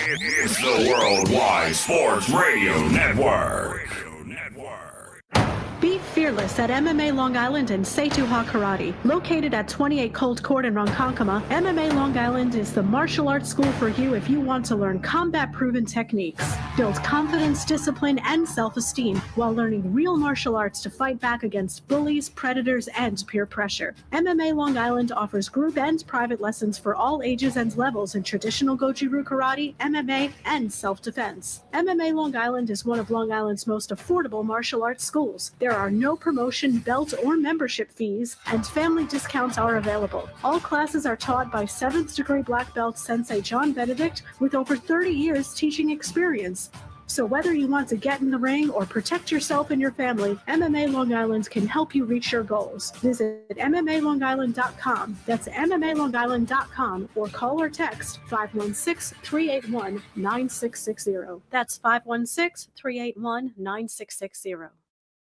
It's the Worldwide Sports Radio Network. Be fearless at MMA Long Island and Setuha Karate. Located at 28 Cold Court in Ronkonkoma, MMA Long Island is the martial arts school for you if you want to learn combat-proven techniques, build confidence, discipline, and self-esteem while learning real martial arts to fight back against bullies, predators, and peer pressure. MMA Long Island offers group and private lessons for all ages and levels in traditional Goju-Ryu Karate, MMA, and self-defense. MMA Long Island is one of Long Island's most affordable martial arts schools. There are no promotion, belt, or membership fees, and family discounts are available. All classes are taught by 7th degree black belt Sensei John Benedict with over 30 years teaching experience. So whether you want to get in the ring or protect yourself and your family, MMA Long Island can help you reach your goals. Visit MMALongIsland.com. That's MMALongIsland.com or call or text 516-381-9660. That's 516-381-9660.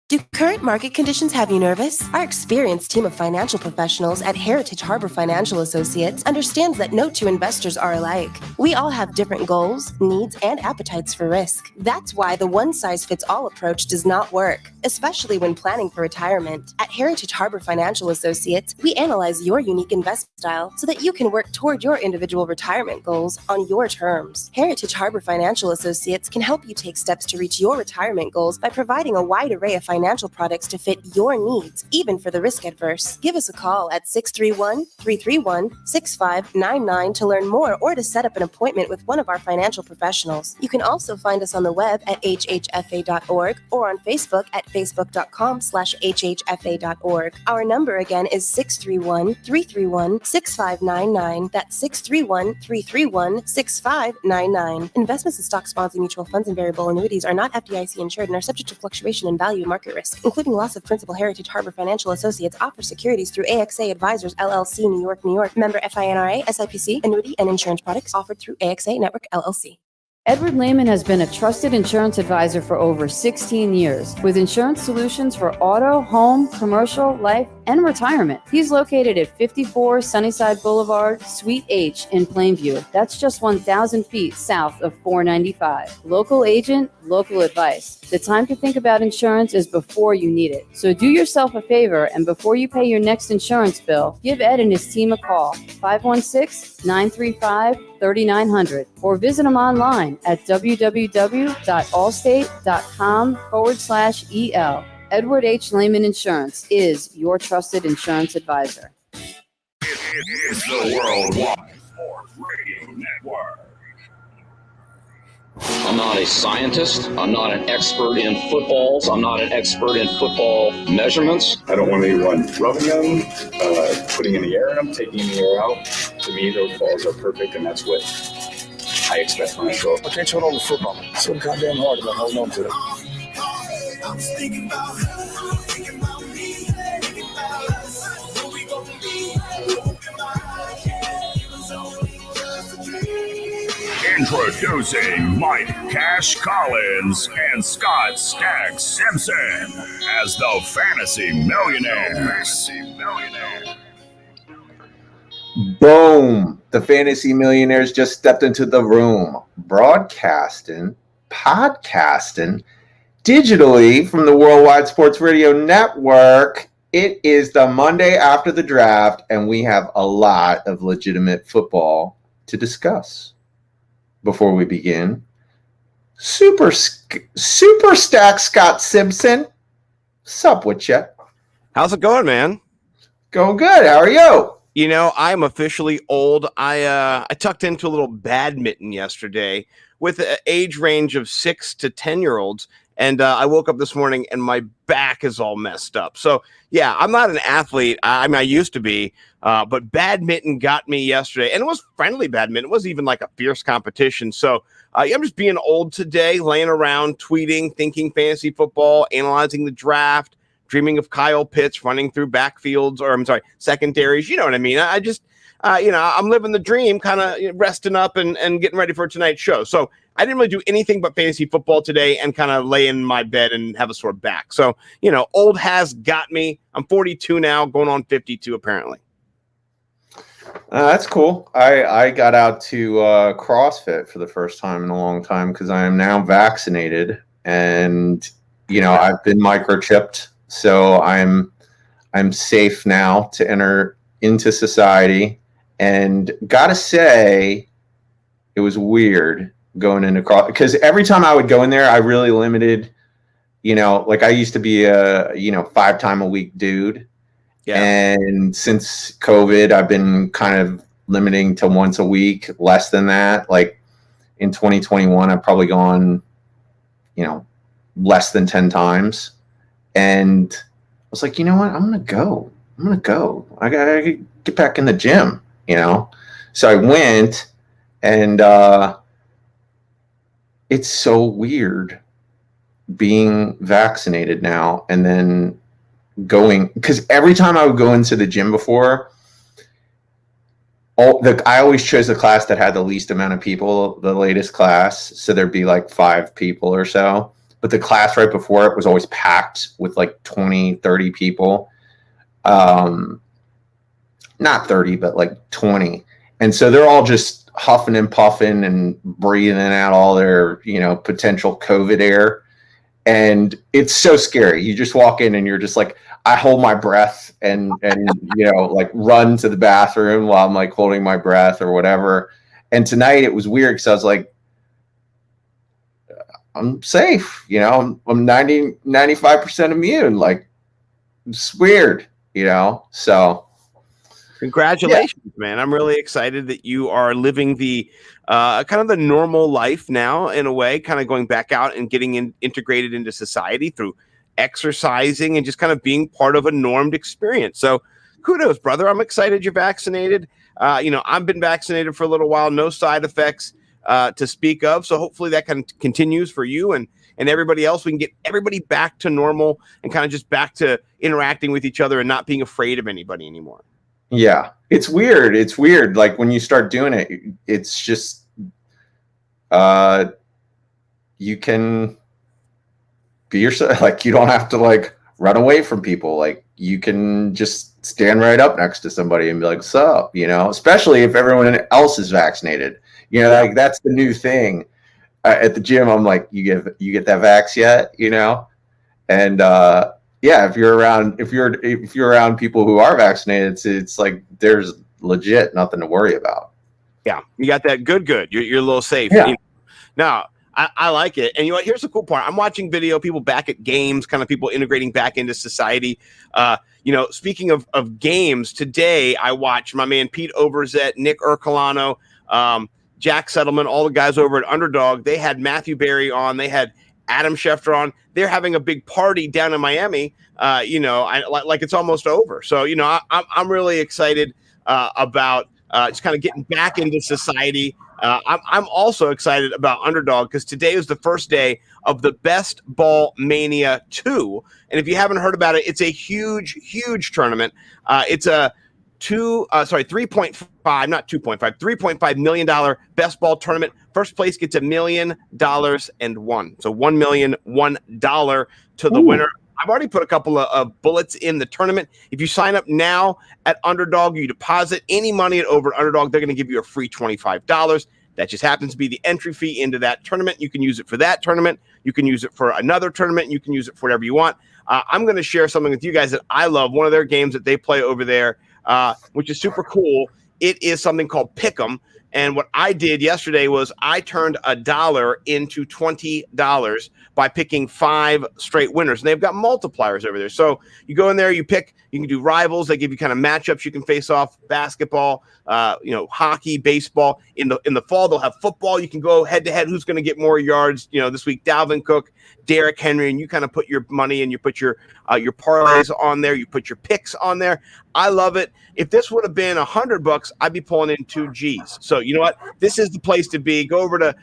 Do current market conditions have you nervous? Our experienced team of financial professionals at Heritage Harbor Financial Associates understands that no two investors are alike. We all have different goals, needs, and appetites for risk. That's why the one-size-fits-all approach does not work, especially when planning for retirement. At Heritage Harbor Financial Associates, we analyze your unique investment style so that you can work toward your individual retirement goals on your terms. Heritage Harbor Financial Associates can help you take steps to reach your retirement goals by providing a wide array of financial products to fit your needs, even for the risk adverse. Give us a call at 631-331-6599 to learn more or to set up an appointment with one of our financial professionals. You can also find us on the web at hhfa.org or on Facebook at facebook.com/hhfa.org. Our number again is 631-331-6599. That's 631-331-6599. Investments in stock, bonds, and mutual funds and variable annuities are not FDIC insured and are subject to fluctuation in value and market risk, including loss of principal. Heritage Harbor Financial Associates offers securities through AXA Advisors LLC, New York, New York. Member FINRA, SIPC. Annuity and insurance products offered through AXA Network LLC. Edward Lehman has been a trusted insurance advisor for over 16 years with insurance solutions for auto, home, commercial, life, and retirement. He's located at 54 Sunnyside Boulevard, Suite H in Plainview. That's just 1,000 feet south of 495. Local agent, local advice. The time to think about insurance is before you need it. So do yourself a favor, and before you pay your next insurance bill, give Ed and his team a call, 516-935-3900, or visit them online at www.allstate.com/EL. Edward H. Lehman Insurance is your trusted insurance advisor. It's the Worldwide Sports Radio Network. I'm not a scientist. I'm not an expert in footballs. I'm not an expert in football measurements. I don't want anyone rubbing them, putting in the air in them, taking in the air out. To me, those balls are perfect, and that's what I expect from a throw. I can't turn over football. It's so goddamn hard about holding on to it. I'm thinking about her, thinking about me, thinking about us, what we gonna be. Open my eyes, yeah, it was only just a dream. Introducing Mike Cash Collins and Scott Staggs Simpson as the Fantasy Millionaires. Boom! The Fantasy Millionaires just stepped into the room, broadcasting, podcasting, digitally from the Worldwide Sports Radio Network. It is the Monday after the draft, and we have a lot of legitimate football to discuss. Before we begin, Super Stack Scott Simpson, sup with you? How's it going, man? Going good. How are you? You know, I'm officially old. I tucked into a little badminton yesterday with an age range of 6 to 10-year-olds. And I woke up this morning and my back is all messed up. So, yeah, I'm not an athlete. I mean, I used to be, but badminton got me yesterday. And it was friendly badminton. It wasn't even like a fierce competition. So I'm just being old today, laying around, tweeting, thinking fantasy football, analyzing the draft, dreaming of Kyle Pitts running through backfields, or I'm sorry, secondaries. You know what I mean? I just, I'm living the dream, kind of resting up and getting ready for tonight's show. So I didn't really do anything but fantasy football today and kind of lay in my bed and have a sore back. So, old has got me. I'm 42 now, going on 52 apparently. That's cool. I got out to CrossFit for the first time in a long time because I am now vaccinated, and I've been microchipped, so I'm safe now to enter into society. And gotta say, it was weird going into CrossFit because every time I would go in there, I really limited. Like I used to be a 5 time a week dude. Yeah. And since COVID, I've been kind of limiting to once a week, less than that. Like in 2021, I've probably gone, less than 10 times. And I was like, you know what? I'm going to go. I got to get back in the gym, So I went, and it's so weird being vaccinated now and then going, because every time I would go into the gym before, I always chose the class that had the least amount of people, the latest class, so there'd be like 5 people or so, but the class right before it was always packed with like 20-30 people, not 30 but like 20, and so they're all just huffing and puffing and breathing out all their potential COVID air. And it's so scary. You just walk in and you're just like, I hold my breath and like run to the bathroom while I'm like holding my breath or whatever. And tonight it was weird because I was like, I'm safe, I'm 95% immune. Like, it's weird, so. Congratulations, man. I'm really excited that you are living the kind of the normal life now, in a way, kind of going back out and getting integrated into society through exercising and just kind of being part of a normed experience. So kudos, brother. I'm excited you're vaccinated. I've been vaccinated for a little while, no side effects to speak of. So hopefully that kind of continues for you and everybody else. We can get everybody back to normal and kind of just back to interacting with each other and not being afraid of anybody anymore. Yeah, it's weird. It's weird. Like when you start doing it, it's just, you can be yourself. Like you don't have to like run away from people. Like you can just stand right up next to somebody and be like, "What's up?" Especially if everyone else is vaccinated. Like that's the new thing at the gym. I'm like, you get that vax yet? And yeah, if you're around people who are vaccinated, it's like there's legit nothing to worry about. Yeah, you got that good. You're a little safe. Yeah. Now, I like it. And here's the cool part. I'm watching video, people back at games, kind of people integrating back into society. Speaking of games, today I watched my man Pete Overzet, Nick Ercolano, Jack Settleman, all the guys over at Underdog. They had Matthew Berry on. They had Adam Schefter on. They're having a big party down in Miami. Like it's almost over. So I'm really excited about just kind of getting back into society. I'm also excited about Underdog because today is the first day of the Best Ball Mania 2. And if you haven't heard about it, it's a huge tournament. It's a $3.5 million best ball tournament. First place gets $1 million and one. So $1,000,001 to the winner. I've already put a couple of bullets in the tournament. If you sign up now at Underdog, you deposit any money at over Underdog, they're going to give you a free $25. That just happens to be the entry fee into that tournament. You can use it for that tournament. You can use it for another tournament. You can use it for whatever you want. I'm going to share something with you guys that I love. One of their games that they play over there, which is super cool. It is something called Pick'em. And what I did yesterday was I turned $1 into $20 by picking 5 straight winners. And they've got multipliers over there. So you go in there, you pick, you can do rivals. They give you kind of matchups you can face off, basketball, hockey, baseball. In the fall, they'll have football. You can go head to head. Who's going to get more yards? This week, Dalvin Cook, Derrick Henry, and you kind of put your money and you put your parlays on there. You put your picks on there. I love it. If this would have been $100, I'd be pulling in 2 G's. So you know what? This is the place to be. Go over to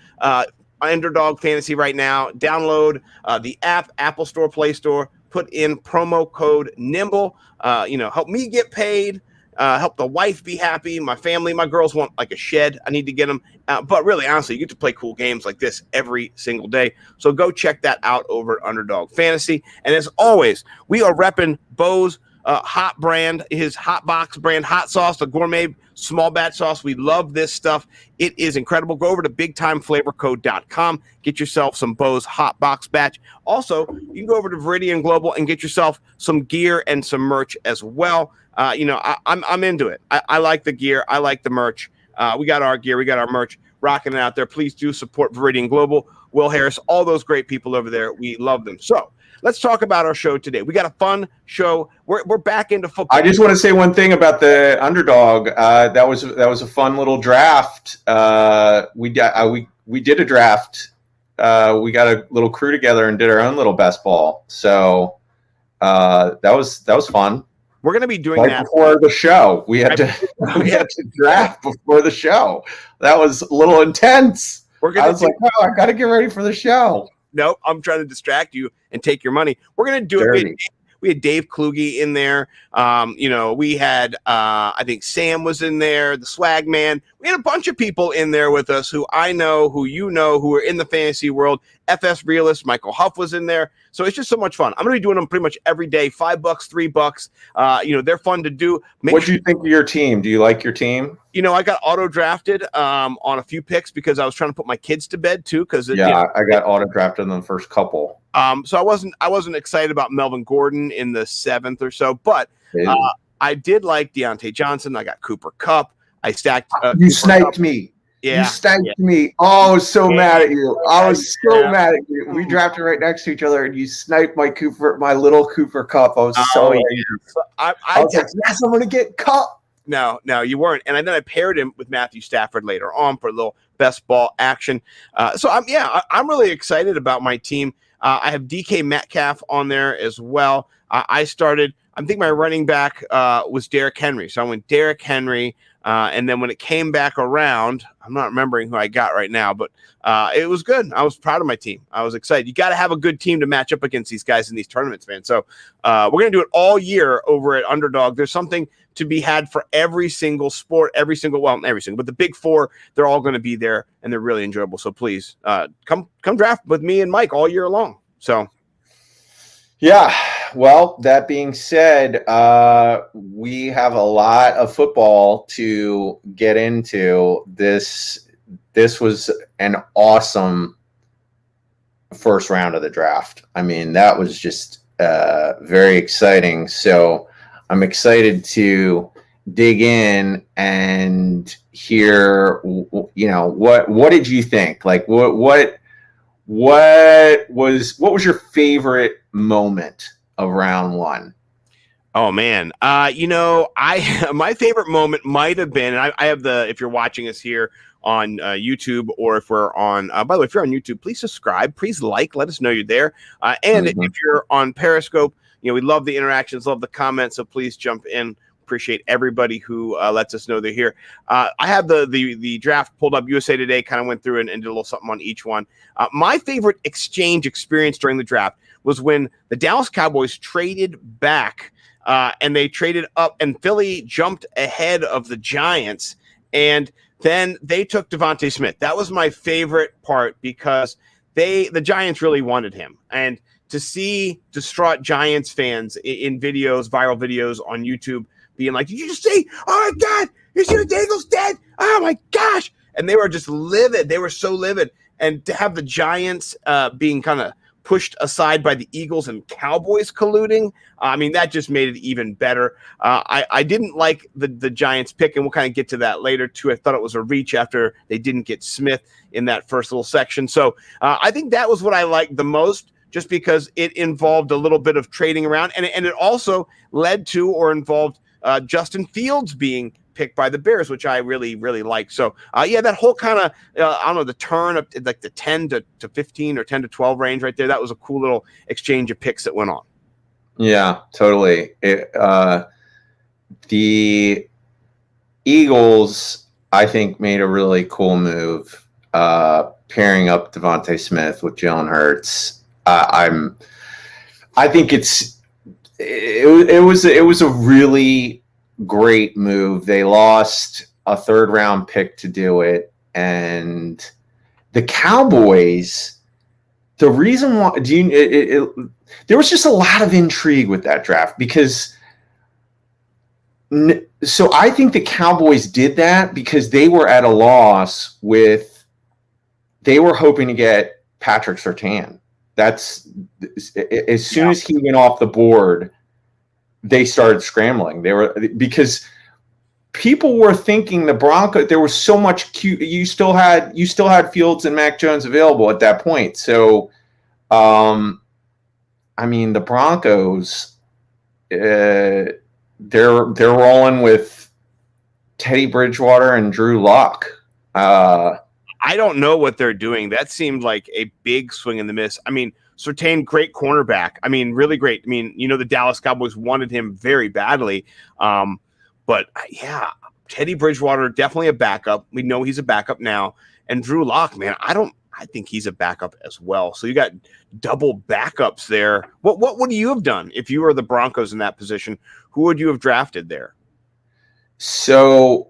Underdog Fantasy right now. Download the app, Apple Store, Play Store. Put in promo code NIMBLE. Help me get paid. Help the wife be happy. My family, my girls want like a shed. I need to get them. But really, honestly, you get to play cool games like this every single day. So go check that out over at Underdog Fantasy. And as always, we are repping Bo's hot brand, his hot box brand hot sauce, the gourmet small batch sauce. We love this stuff. It is incredible. Go over to bigtimeflavorcode.com. Get yourself some Bo's hot box batch. Also, you can go over to Viridian Global and get yourself some gear and some merch as well. I'm into it. I like the gear. I like the merch. We got our gear. We got our merch rocking it out there. Please do support Viridian Global, Will Harris, all those great people over there. We love them. So let's talk about our show today. We got a fun show. We're back into football. I just want to say one thing about the underdog. That was a fun little draft. We did a draft. We got a little crew together and did our own little best ball. So that was fun. We're going to be doing that before the show. We had to draft before the show. That was a little intense. I was like, oh, I got to get ready for the show. No, I'm trying to distract you and take your money. We're going to do it. We had Dave Kluge in there. We had, I think Sam was in there, the swag man. We had a bunch of people in there with us who I know, who you know, who are in the fantasy world. FS Realist, Michael Huff was in there. So it's just so much fun. I'm going to be doing them pretty much every day, $5, $3. They're fun to do. What do you think of your team? Do you like your team? I got auto drafted on a few picks because I was trying to put my kids to bed too. I got auto drafted in the first couple. So I wasn't excited about Melvin Gordon in the 7th or so, but I did like Deontay Johnson. I got Cooper Kupp. I stacked. You sniped me. Yeah. You sniped me. Oh, I was so mad at you. I was so mad at you. We drafted right next to each other, and you sniped my little Cooper Kupp. I was so angry. I was like, yes, I'm going to get Kupp. No, you weren't. And then I paired him with Matthew Stafford later on for a little best ball action. I'm really excited about my team. I have DK Metcalf on there as well. I think my running back was Derrick Henry. So I went Derrick Henry. And then when it came back around, I'm not remembering who I got right now, but it was good. I was proud of my team. I was excited. You got to have a good team to match up against these guys in these tournaments, man. So we're going to do it all year over at Underdog. There's something to be had for every single sport, but the big four, they're all going to be there and they're really enjoyable. So please come draft with me and Mike all year long. So. Yeah. Well, that being said, we have a lot of football to get into. This was an awesome first round of the draft. I mean, that was just very exciting. So I'm excited to dig in and hear, what did you think? Like, what was your favorite moment of round one? Oh man. My favorite moment might have been, and I have if you're watching us here on YouTube, or if we're on, by the way, if you're on YouTube, please subscribe, please let us know you're there. And if you're on Periscope, we love the interactions, love the comments. So please jump in. Appreciate everybody who lets us know they're here. I have the draft pulled up. USA Today kind of went through and did a little something on each one. My favorite exchange experience during the draft was when the Dallas Cowboys traded back and they traded up, and Philly jumped ahead of the Giants, and then they took Devontae Smith. That was my favorite part because the Giants really wanted him. And to see distraught Giants fans in videos, viral videos on YouTube, being like, did you just see? Oh my God, you see the Daniel's dead? Oh my gosh. And they were just livid. They were so livid. And to have the Giants being kind of pushed aside by the Eagles and Cowboys colluding, that just made it even better. I didn't like the Giants pick, and we'll kind of get to that later too. I thought it was a reach after they didn't get Smith in that first little section. So I think that was what I liked the most, just because it involved a little bit of trading around, and it also led to or involved Justin Fields being picked by the Bears, which I really, really like. So, that whole kind of, the turn of like the 10 to 15 or 10 to 12 range right there, that was a cool little exchange of picks that went on. Yeah, totally. The Eagles, I think, made a really cool move, pairing up Devontae Smith with Jalen Hurts. I think it was a really great move. They lost a third round pick to do it, and the Cowboys. The reason why there was just a lot of intrigue with that draft because So I think the Cowboys did that because they were at a loss they were hoping to get Patrick Surtain. That's as soon as he went off the board, they started scrambling. Because people were thinking the Broncos, there was so much you still had Fields and Mac Jones available at that point. So the Broncos, they're rolling with Teddy Bridgewater and Drew Lock. I don't know what they're doing. That seemed like a big swing and the miss. Surtain, great cornerback. Really great. The Dallas Cowboys wanted him very badly. But yeah, Teddy Bridgewater, definitely a backup. We know he's a backup now. And Drew Lock, man, I think he's a backup as well. So you got double backups there. What would you have done if you were the Broncos in that position? Who would you have drafted there? So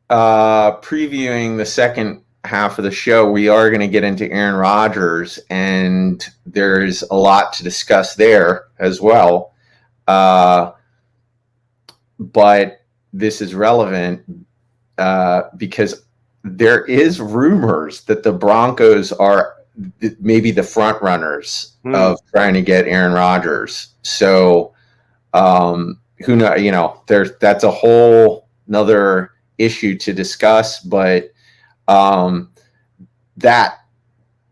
previewing the second half of the show, we are going to get into Aaron Rodgers, and there's a lot to discuss there as well. But this is relevant because there is rumors that the Broncos are maybe the front runners of trying to get Aaron Rodgers. So who knows? That's a whole another issue to discuss, but that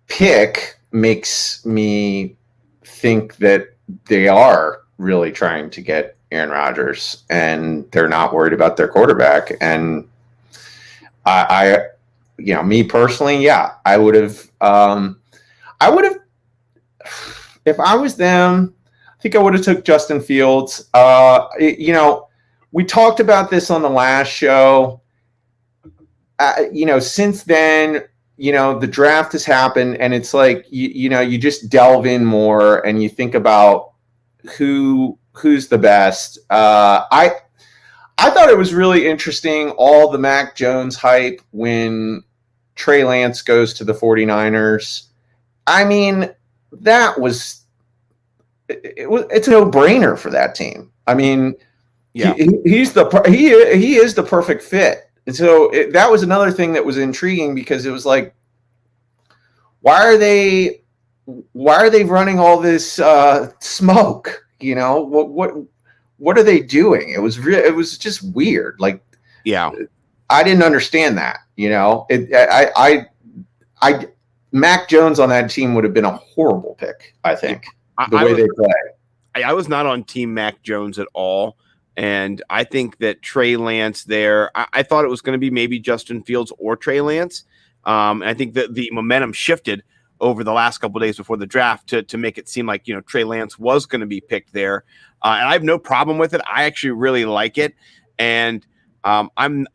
pick makes me think that they are really trying to get Aaron Rodgers, and they're not worried about their quarterback. And me personally, I would have, if I was them, I think I would have took Justin Fields. We talked about this on the last show. Since then, the draft has happened, and it's like, you just delve in more and you think about who's the best. I thought it was really interesting, all the Mac Jones hype when Trey Lance goes to the 49ers. It's a no-brainer for that team. He is the perfect fit. And so that was another thing that was intriguing, because it was like, why are they running all this smoke? What are they doing? It was just weird. Like, I didn't understand that. Mac Jones on that team would have been a horrible pick, I think. The way they play. I was not on Team Mac Jones at all. And I think that Trey Lance there, I thought it was going to be maybe Justin Fields or Trey Lance. And I think that the momentum shifted over the last couple of days before the draft to make it seem like, Trey Lance was going to be picked there. And I have no problem with it. I actually really like it. And I'm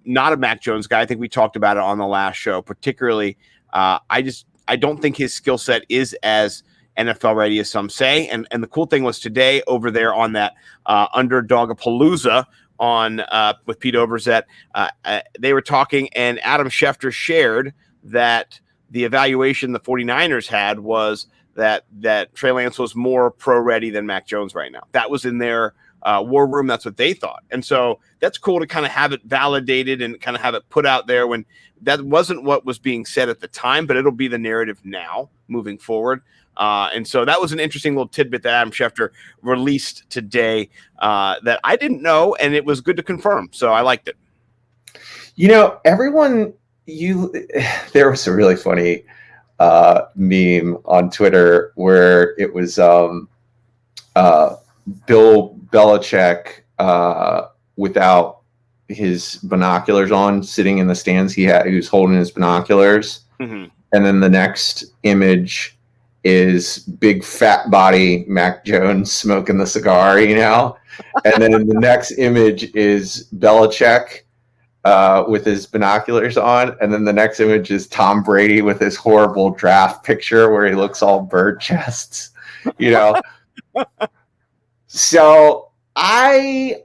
not a Mac Jones guy. I think we talked about it on the last show, particularly. I don't think his skill set is as NFL ready as some say. And the cool thing was today over there on that Underdog-a-Palooza on with Pete Overzet, they were talking, and Adam Schefter shared that the evaluation the 49ers had was that Trey Lance was more pro-ready than Mac Jones right now. That was in their war room. That's what they thought. And so that's cool to kind of have it validated and kind of have it put out there when that wasn't what was being said at the time, but it'll be the narrative now moving forward. And so that was an interesting little tidbit that Adam Schefter released today that I didn't know, and it was good to confirm. So I liked it. There was a really funny meme on Twitter where it was Bill Belichick without his binoculars on, sitting in the stands. He was holding his binoculars. Mm-hmm. And then the next image is big fat body Mac Jones smoking the cigar, and then the next image is Belichick with his binoculars on, and then the next image is Tom Brady with his horrible draft picture where he looks all bird chests, So I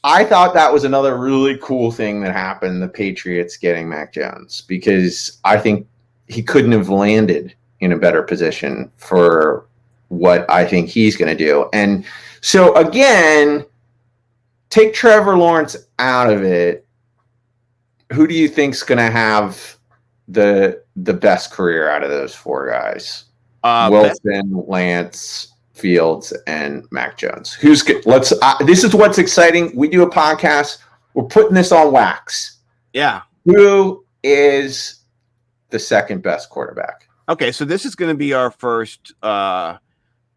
thought that was another really cool thing that happened, the Patriots getting Mac Jones, because I think he couldn't have landed in a better position for what I think he's going to do. And so again, take Trevor Lawrence out of it. Who do you think's going to have the best career out of those four guys? Wilson, Lance, Fields, and Mac Jones. Who's good? This is what's exciting. We do a podcast. We're putting this on wax. Yeah. Who is the second best quarterback? Okay, so this is going to be our first. We have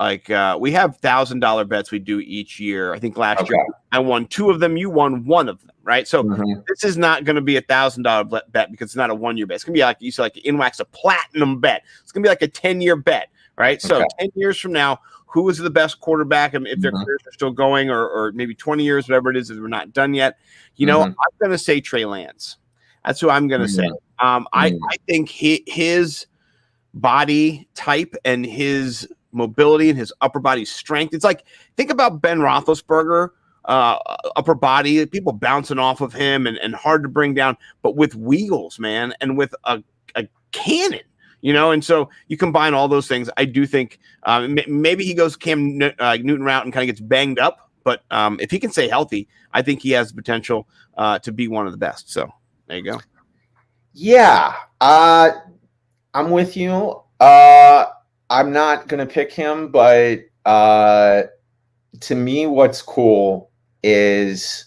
$1,000 bets we do each year. I think last year I won 2 of them. You won 1 of them, right? So this is not going to be $1,000 bet because it's not a 1-year bet. It's going to be like you said, like InWax, a platinum bet. It's going to be like a 10-year bet, right? So 10 years from now, who is the best quarterback? And if their careers are still going, or maybe 20 years, whatever it is, if we're not done yet. I'm going to say Trey Lance. That's who I'm going to say. I think his body type and his mobility and his upper body strength. It's like, think about Ben Roethlisberger, upper body, people bouncing off of him and hard to bring down, but with wheels, man, and with a cannon, and so you combine all those things. I do think maybe he goes Cam Newton route and kind of gets banged up, but if he can stay healthy, I think he has the potential to be one of the best. So there you go. Yeah, I'm with you. I'm not going to pick him, but to me, what's cool is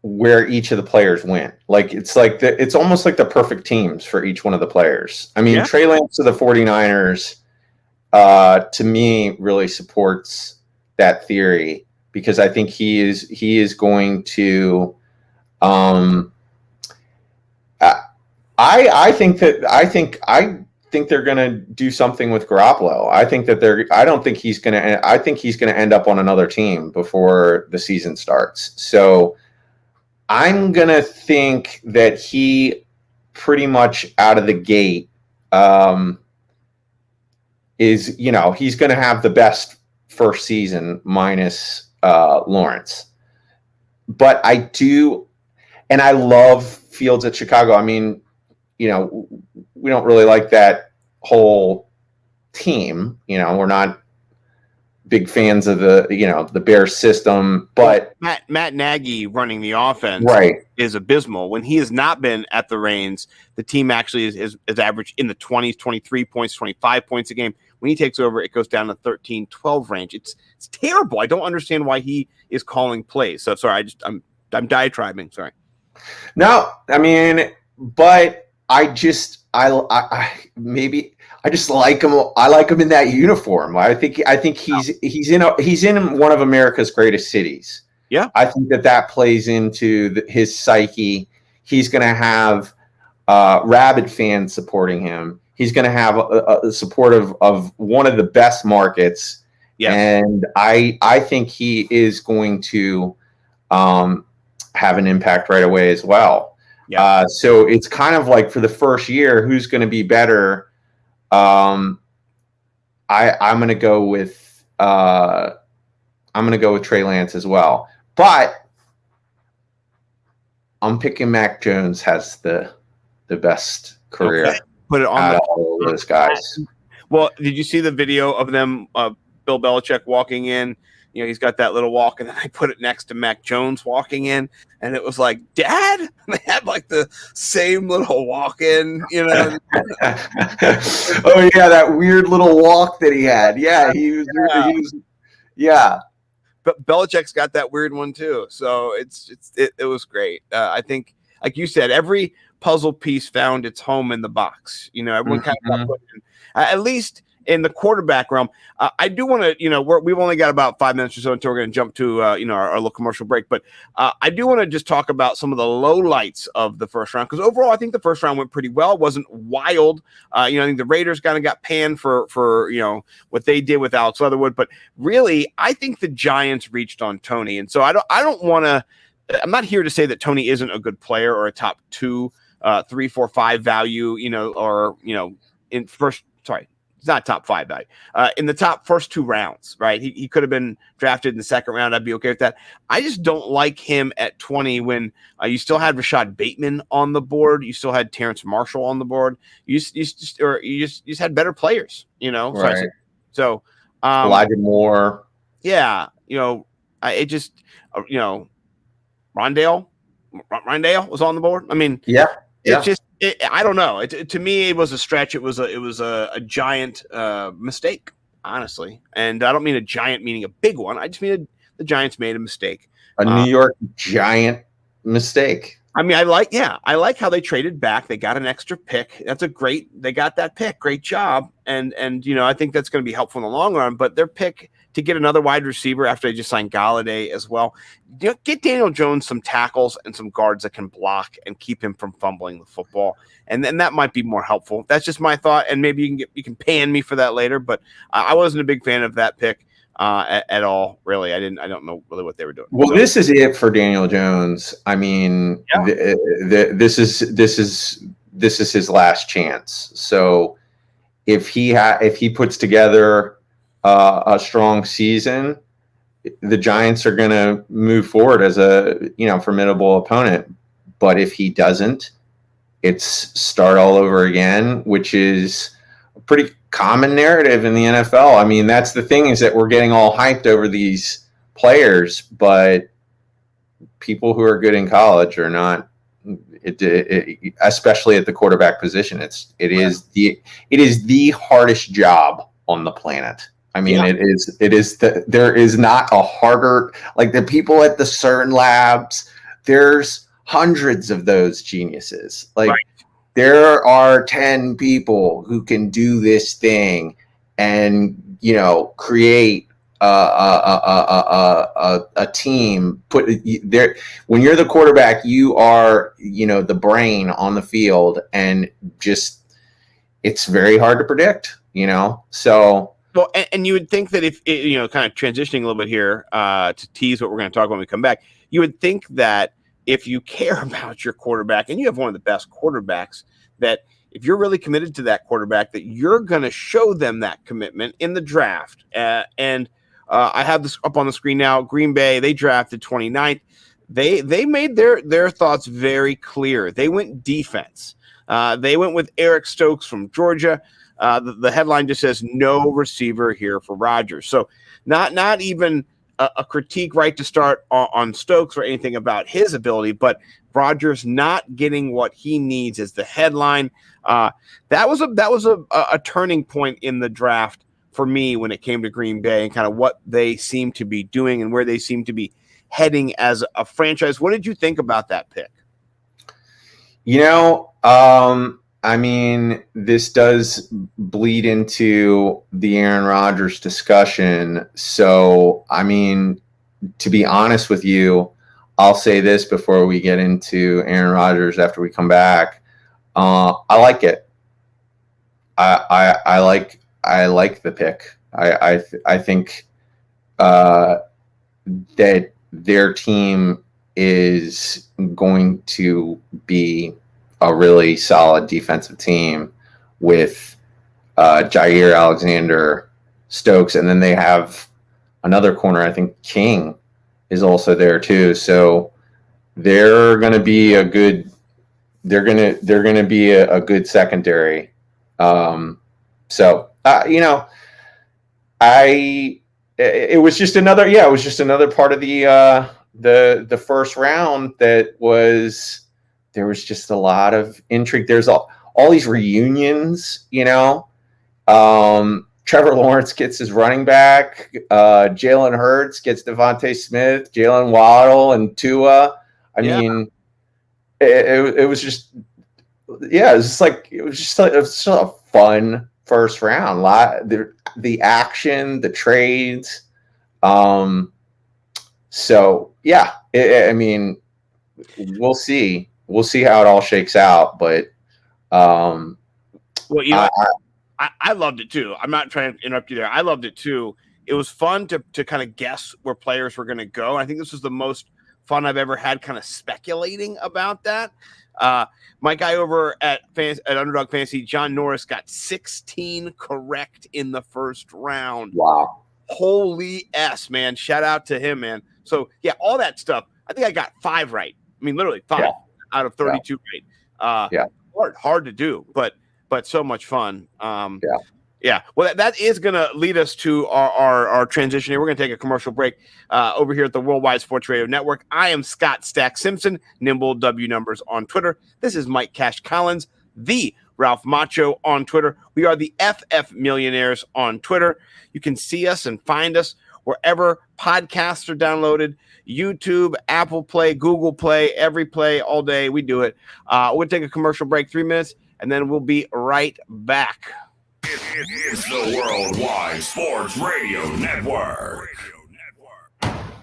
where each of the players went. Like, it's almost like the perfect teams for each one of the players. I mean, Trey Lance to the 49ers, to me, really supports that theory because I think he is going to, I think they're going to do something with Garoppolo. I think he's going to end up on another team before the season starts. So I'm going to think that he pretty much out of the gate is, he's going to have the best first season minus Lawrence. But I do, and I love Fields at Chicago. I mean, we don't really like that whole team. We're not big fans of the Bears system, but Matt Nagy running the offense is abysmal. When he has not been at the reins, the team actually is average in the 20s, 23 points, 25 points a game. When he takes over, it goes down to 13, 12 range. It's terrible. I don't understand why he is calling plays. So sorry, I'm diatribing. Sorry. No, I mean, but I just like him. I like him in that uniform. I think he's in one of America's greatest cities. Yeah, I think that plays into his psyche. He's going to have rabid fans supporting him. He's going to have a support of one of the best markets. Yeah, and I think he is going to have an impact right away as well. Yeah. So it's kind of like for the first year, who's going to be better? I'm going to go with Trey Lance as well, but I'm picking Mac Jones has the best career. Okay. Put it on all those guys. Well, did you see the video of them? Bill Belichick walking in. He's got that little walk, and then I put it next to Mac Jones walking in, and it was like, Dad? They had like the same little walk in, Oh, yeah, that weird little walk that he had. Yeah, he was yeah. But Belichick's got that weird one too. So it was great. I think, like you said, every puzzle piece found its home in the box. Everyone kind of got put in, at least in the quarterback realm. I do want to, we've only got about 5 minutes or so until we're going to jump to, our little commercial break. But I do want to just talk about some of the lowlights of the first round, because overall, I think the first round went pretty well. It wasn't wild. I think the Raiders kind of got panned for what they did with Alex Leatherwood. But really, I think the Giants reached on Tony. And so I'm not here to say that Tony isn't a good player or a top 2, 3, 4, 5 value, it's not top 5 value. In the top first 2 rounds, right? He could have been drafted in the second round. I'd be okay with that. I just don't like him at 20 when you still had Rashad Bateman on the board. You still had Terrence Marshall on the board. You just had better players, Right. So Elijah Moore. Yeah, It just, Rondale was on the board. I mean, it's just, I don't know. To me, it was a stretch. It was a giant mistake, honestly. And I don't mean a giant meaning a big one. I just mean the Giants made a mistake. A New York Giant mistake. I mean, I like how they traded back. They got an extra pick. They got that pick. Great job. And I think that's going to be helpful in the long run. But their pick to get another wide receiver after they just signed Galladay as well, get Daniel Jones some tackles and some guards that can block and keep him from fumbling the football. And then that might be more helpful. That's just my thought. And maybe you can pan me for that later. But I wasn't a big fan of that pick. At all, really. I don't know really what they were doing. Well, this is it for Daniel Jones. I mean, this is his last chance. So if he puts together a strong season, the Giants are going to move forward as a formidable opponent. But if he doesn't, it's start all over again, which is a pretty common narrative in the NFL. I mean, that's the thing, is that we're getting all hyped over these players, but people who are good in college are not. Especially at the quarterback position, it is the hardest job on the planet. I mean, there is not a harder, like the people at the CERN labs. There's hundreds of those geniuses. Like. Right. There are 10 people who can do this thing and, create a team. When you're the quarterback, you are, the brain on the field, and just, it's very hard to predict, so. Well, and you would think that if, kind of transitioning a little bit here to tease what we're going to talk about when we come back, you would think that if you care about your quarterback and you have one of the best quarterbacks, that if you're really committed to that quarterback, that you're going to show them that commitment in the draft. And I have this up on the screen now. Green Bay, they drafted 29th. They made their thoughts very clear. They went defense. They went with Eric Stokes from Georgia. The headline just says no receiver here for Rodgers. So not even a critique right to start on Stokes or anything about his ability, but Rodgers not getting what he needs is the headline. That was a turning point in the draft for me when it came to Green Bay and kind of what they seem to be doing and where they seem to be heading as a franchise. What did you think about that pick? I mean, this does bleed into the Aaron Rodgers discussion. So, I mean, to be honest with you, I'll say this before we get into Aaron Rodgers after we come back. I like it. I like the pick. I think that their team is going to be a really solid defensive team with Jair Alexander, Stokes, and then they have another corner. I think King is also there too. So they're going to be a good. They're going to be a good secondary. It was just another. Yeah, it was just another part of the first round that was. There was just a lot of intrigue. There's all these reunions, Trevor Lawrence gets his running back. Jalen Hurts gets Devontae Smith, Jalen Waddle, and Tua. I mean, it was just, it was just a fun first round. The action, the trades. I mean, we'll see. We'll see how it all shakes out, but I loved it too. I'm not trying to interrupt you there. I loved it too. It was fun to kind of guess where players were going to go. I think this was the most fun I've ever had kind of speculating about that. My guy over at Underdog Fantasy, John Norris, got 16 correct in the first round. Wow. Holy S, man. Shout out to him, man. So, yeah, all that stuff. I think I got 5 right. I mean, literally 5 out of 32 right. Hard to do, but so much fun. Yeah, well, that is going to lead us to our transition here. We're going to take a commercial break over here at the Worldwide Sports Radio Network. I am Scott Stack Simpson, Nimble W Numbers on Twitter. This is Mike Cash Collins, the Ralph Macho on Twitter. We are the FF Millionaires on Twitter. You can see us and find us wherever podcasts are downloaded, YouTube, Apple Play, Google Play, every play, all day. We do it. We'll take a commercial break, 3 minutes, and then we'll be right back. It's the Worldwide Sports Radio Network.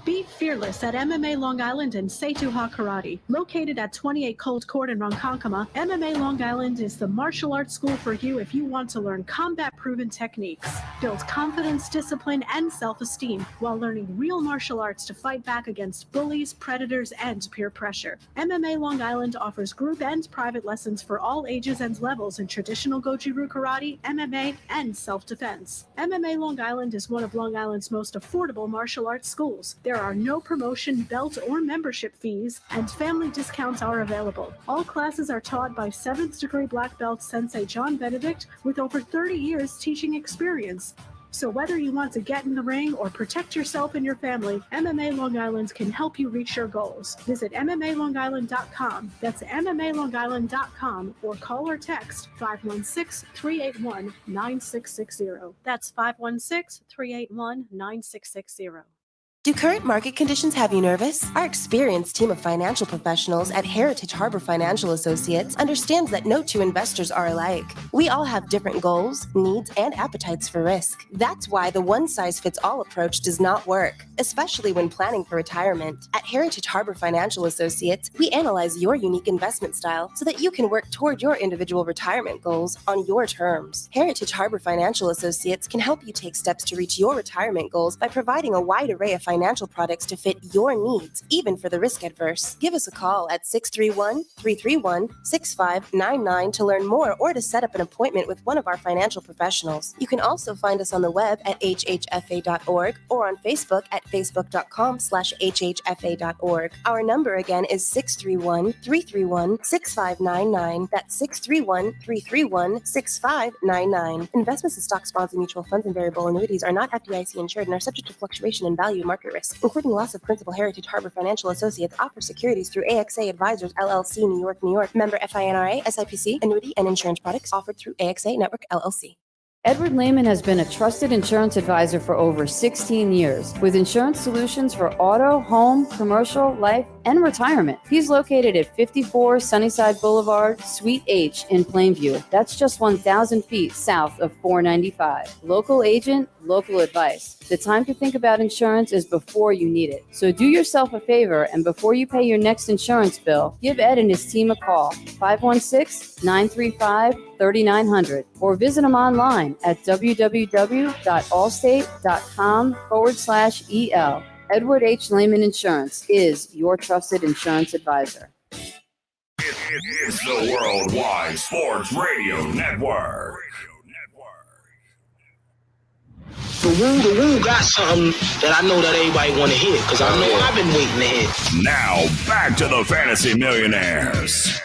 Be fearless at MMA Long Island and Seituha Karate. Located at 28 Cold Court in Ronkonkoma, MMA Long Island is the martial arts school for you if you want to learn combat-proven techniques, build confidence, discipline, and self-esteem while learning real martial arts to fight back against bullies, predators, and peer pressure. MMA Long Island offers group and private lessons for all ages and levels in traditional Goju-Ryu Karate, MMA, and self-defense. MMA Long Island is one of Long Island's most affordable martial arts schools. There are no promotion, belt, or membership fees, and family discounts are available. All classes are taught by 7th degree black belt Sensei John Benedict with over 30 years teaching experience. So whether you want to get in the ring or protect yourself and your family, MMA Long Island can help you reach your goals. Visit MMALongIsland.com. That's MMALongIsland.com or call or text 516-381-9660. That's 516-381-9660. Do current market conditions have you nervous? Our experienced team of financial professionals at Heritage Harbor Financial Associates understands that no two investors are alike. We all have different goals, needs, and appetites for risk. That's why the one-size-fits-all approach does not work, especially when planning for retirement. At Heritage Harbor Financial Associates, we analyze your unique investment style so that you can work toward your individual retirement goals on your terms. Heritage Harbor Financial Associates can help you take steps to reach your retirement goals by providing a wide array of financial products to fit your needs, even for the risk adverse. Give us a call at 631-331-6599 to learn more or to set up an appointment with one of our financial professionals. You can also find us on the web at hhfa.org or on Facebook at facebook.com/hhfa.org. Our number again is 631-331-6599. That's 631-331-6599. Investments in stock, bonds, and mutual funds and variable annuities are not FDIC insured and are subject to fluctuation in value market risk, including loss of principal. Heritage Harbor Financial Associates offers securities through AXA Advisors LLC, New York, New York. Member FINRA, SIPC. Annuity and insurance products offered through AXA Network LLC. Edward Lehman has been a trusted insurance advisor for over 16 years with insurance solutions for auto, home, commercial, life, and retirement. He's located at 54 Sunnyside Boulevard, Suite H in Plainview. That's just 1,000 feet south of 495. Local agent, local advice. The time to think about insurance is before you need it. So do yourself a favor, and before you pay your next insurance bill, give Ed and his team a call, 516-935-3900, or visit them online at www.allstate.com/EL. Edward H. Lehman Insurance is your trusted insurance advisor. It's the Worldwide Sports Radio Network. The woo got something that I know that everybody want to hear, because I know I've been waiting to hear. Now, back to the Fantasy Millionaires.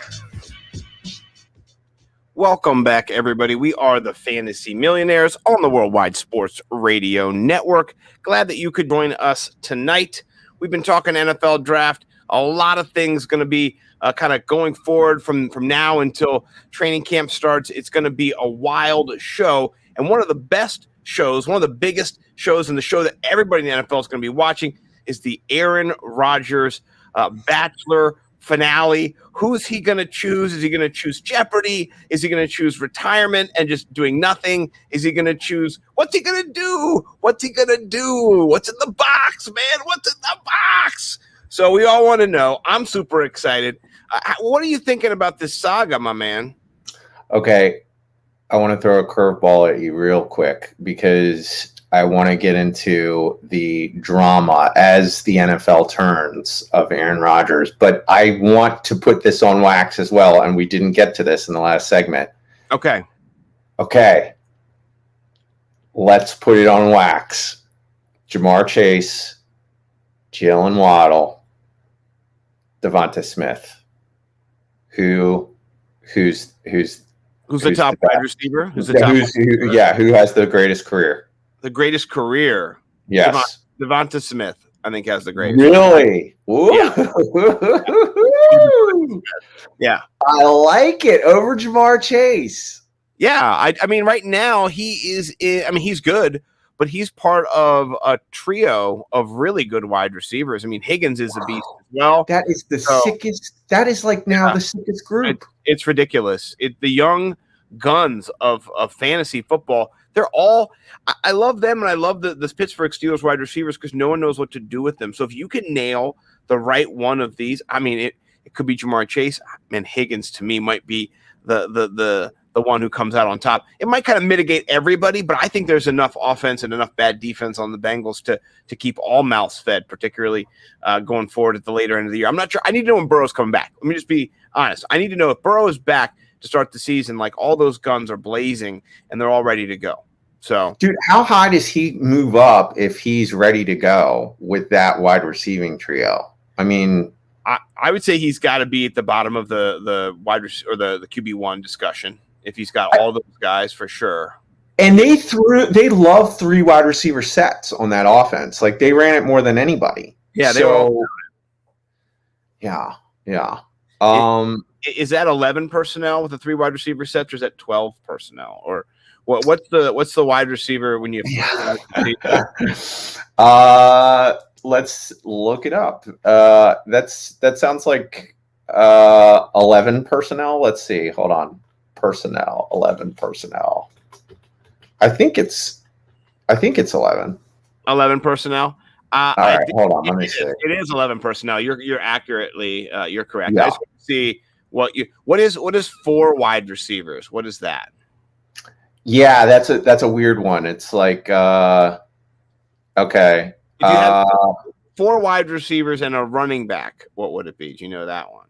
Welcome back, everybody. We are the Fantasy Millionaires on the Worldwide Sports Radio Network. Glad that you could join us tonight. We've been talking NFL draft. A lot of things going to be kind of going forward from now until training camp starts. It's going to be a wild show. And one of the best shows, one of the biggest shows, and the show that everybody in the NFL is going to be watching is the Aaron Rodgers Bachelor finale. Who's he going to choose? Is he going to choose Jeopardy? Is he going to choose retirement and just doing nothing? Is he going to choose, what's he going to do? What's he going to do? What's in the box, man? What's in the box? So we all want to know. I'm super excited. What are you thinking about this saga, my man? Okay. I want to throw a curveball at you real quick because I want to get into the drama as the NFL turns of Aaron Rodgers. But I want to put this on wax as well, and we didn't get to this in the last segment. Okay. Let's put it on wax. Jamar Chase, Jalen Waddle, Devonta Smith, who's Who's the top wide receiver? Who has the greatest career? The greatest career? Yes. Devonta Smith, I think, has the greatest. Really? Yeah. I like it over Jamar Chase. Yeah. I mean, right now he's good, but he's part of a trio of really good wide receivers. I mean, Higgins is a beast as well. That is the sickest. That is like now the sickest group. It's ridiculous. The young guns of fantasy football. They're all. I love them, and I love the Pittsburgh Steelers wide receivers because no one knows what to do with them. So if you can nail the right one of these, I mean, it could be Jamar Chase, and Higgins to me might be the one who comes out on top. It might kind of mitigate everybody, but I think there's enough offense and enough bad defense on the Bengals to keep all mouths fed, particularly going forward at the later end of the year. I'm not sure. I need to know when Burrow's coming back. Let me just be honest. I need to know if Burrow is back to start the season, like all those guns are blazing and they're all ready to go. So, dude, how high does he move up if he's ready to go with that wide receiving trio? I mean, I would say he's got to be at the bottom of the wide or the QB1 discussion if he's got all those guys for sure. And they love 3 wide receiver sets on that offense. Like they ran it more than anybody. Yeah, they were. Yeah. Is that 11 personnel with the 3 wide receiver sets, or is that 12 personnel? Or what's the wide receiver when you? Let's look it up. That sounds like 11 personnel. Let's see. Hold on. 11 personnel. I think it's 11. 11 personnel. All right, hold on. Let me see. It is 11 personnel. You're accurately. You're correct. Yeah. I just want to see what is 4 wide receivers. What is that? Yeah, that's a weird one. It's like okay. If you have 4 wide receivers and a running back, what would it be? Do you know that one?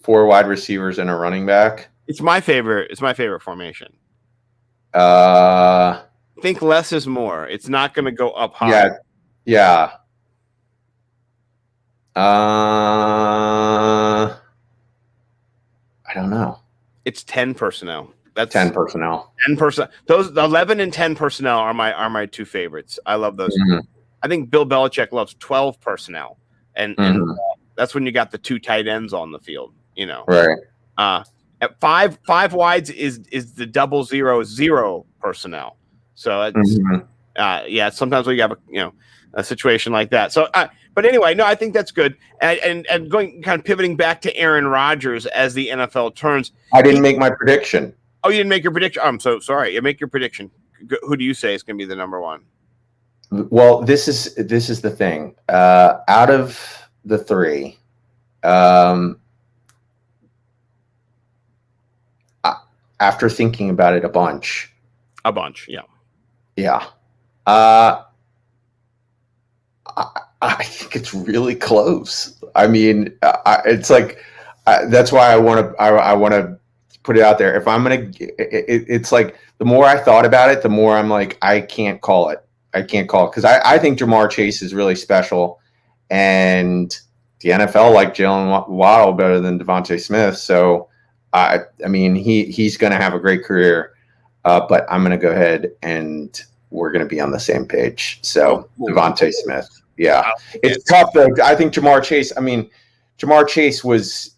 4 wide receivers and a running back. It's my favorite. It's my favorite formation. Think less is more. It's not going to go up high. Yeah. I don't know. It's 10 personnel. That's 10 personnel. 10 personnel. Those 11 and 10 personnel are my 2 favorites. I love those. Mm-hmm. I think Bill Belichick loves 12 personnel, and that's when you got the 2 tight ends on the field. You know, right? At five wides is the 0-0 personnel. So it's sometimes we have a situation like that. So, but anyway, no, I think that's good. And going kind of pivoting back to Aaron Rodgers as the NFL turns. I didn't make my prediction. Oh, you didn't make your prediction? I'm so sorry. You make your prediction. Who do you say is going to be the number 1? Well, this is the thing. Out of the 3, after thinking about it a bunch, yeah. I think it's really close. I mean, it's like that's why I want to put it out there. If I'm gonna, it's like the more I thought about it, the more I'm like, I can't call it because I think Jamar Chase is really special, and the NFL like Jalen Waddle better than Devontae Smith. So I mean, he's going to have a great career, but I'm going to go ahead and we're going to be on the same page. So Devontae Smith. Yeah, it's tough though. I think Jamar Chase was.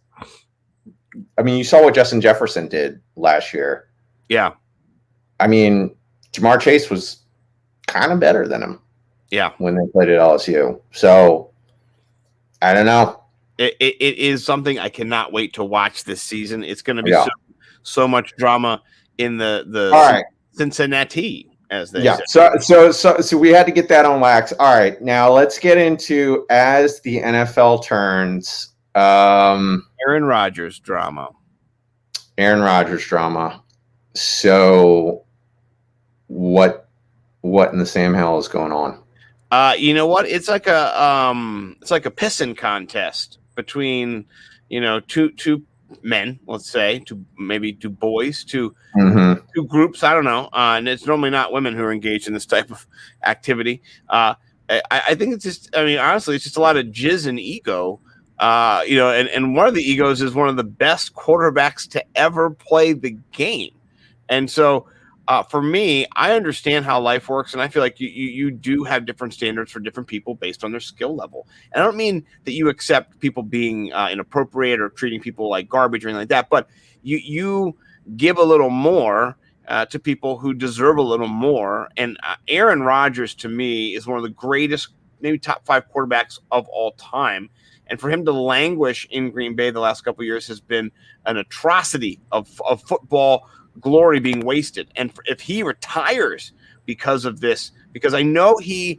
I mean, you saw what Justin Jefferson did last year. Yeah, I mean, Jamar Chase was kind of better than him. Yeah, when they played at LSU. So I don't know. It is something I cannot wait to watch this season. It's going to be so much drama in the Cincinnati. As they say. So we had to get that on wax. All right, now let's get into as the NFL turns. Aaron Rodgers drama. So, what in the Sam hell is going on? You know what? It's like a pissing contest between two men, let's say, maybe two boys, two groups. I don't know, and it's normally not women who are engaged in this type of activity. I think it's just. I mean, honestly, it's just a lot of jizz and ego And one of the egos is one of the best quarterbacks to ever play the game. And so for me, I understand how life works, and I feel like you do have different standards for different people based on their skill level. And I don't mean that you accept people being inappropriate or treating people like garbage or anything like that, but you give a little more to people who deserve a little more. And Aaron Rodgers, to me, is one of the greatest, maybe top 5 quarterbacks of all time. And for him to languish in Green Bay the last couple of years has been an atrocity of football glory being wasted. And if he retires because of this, because I know here's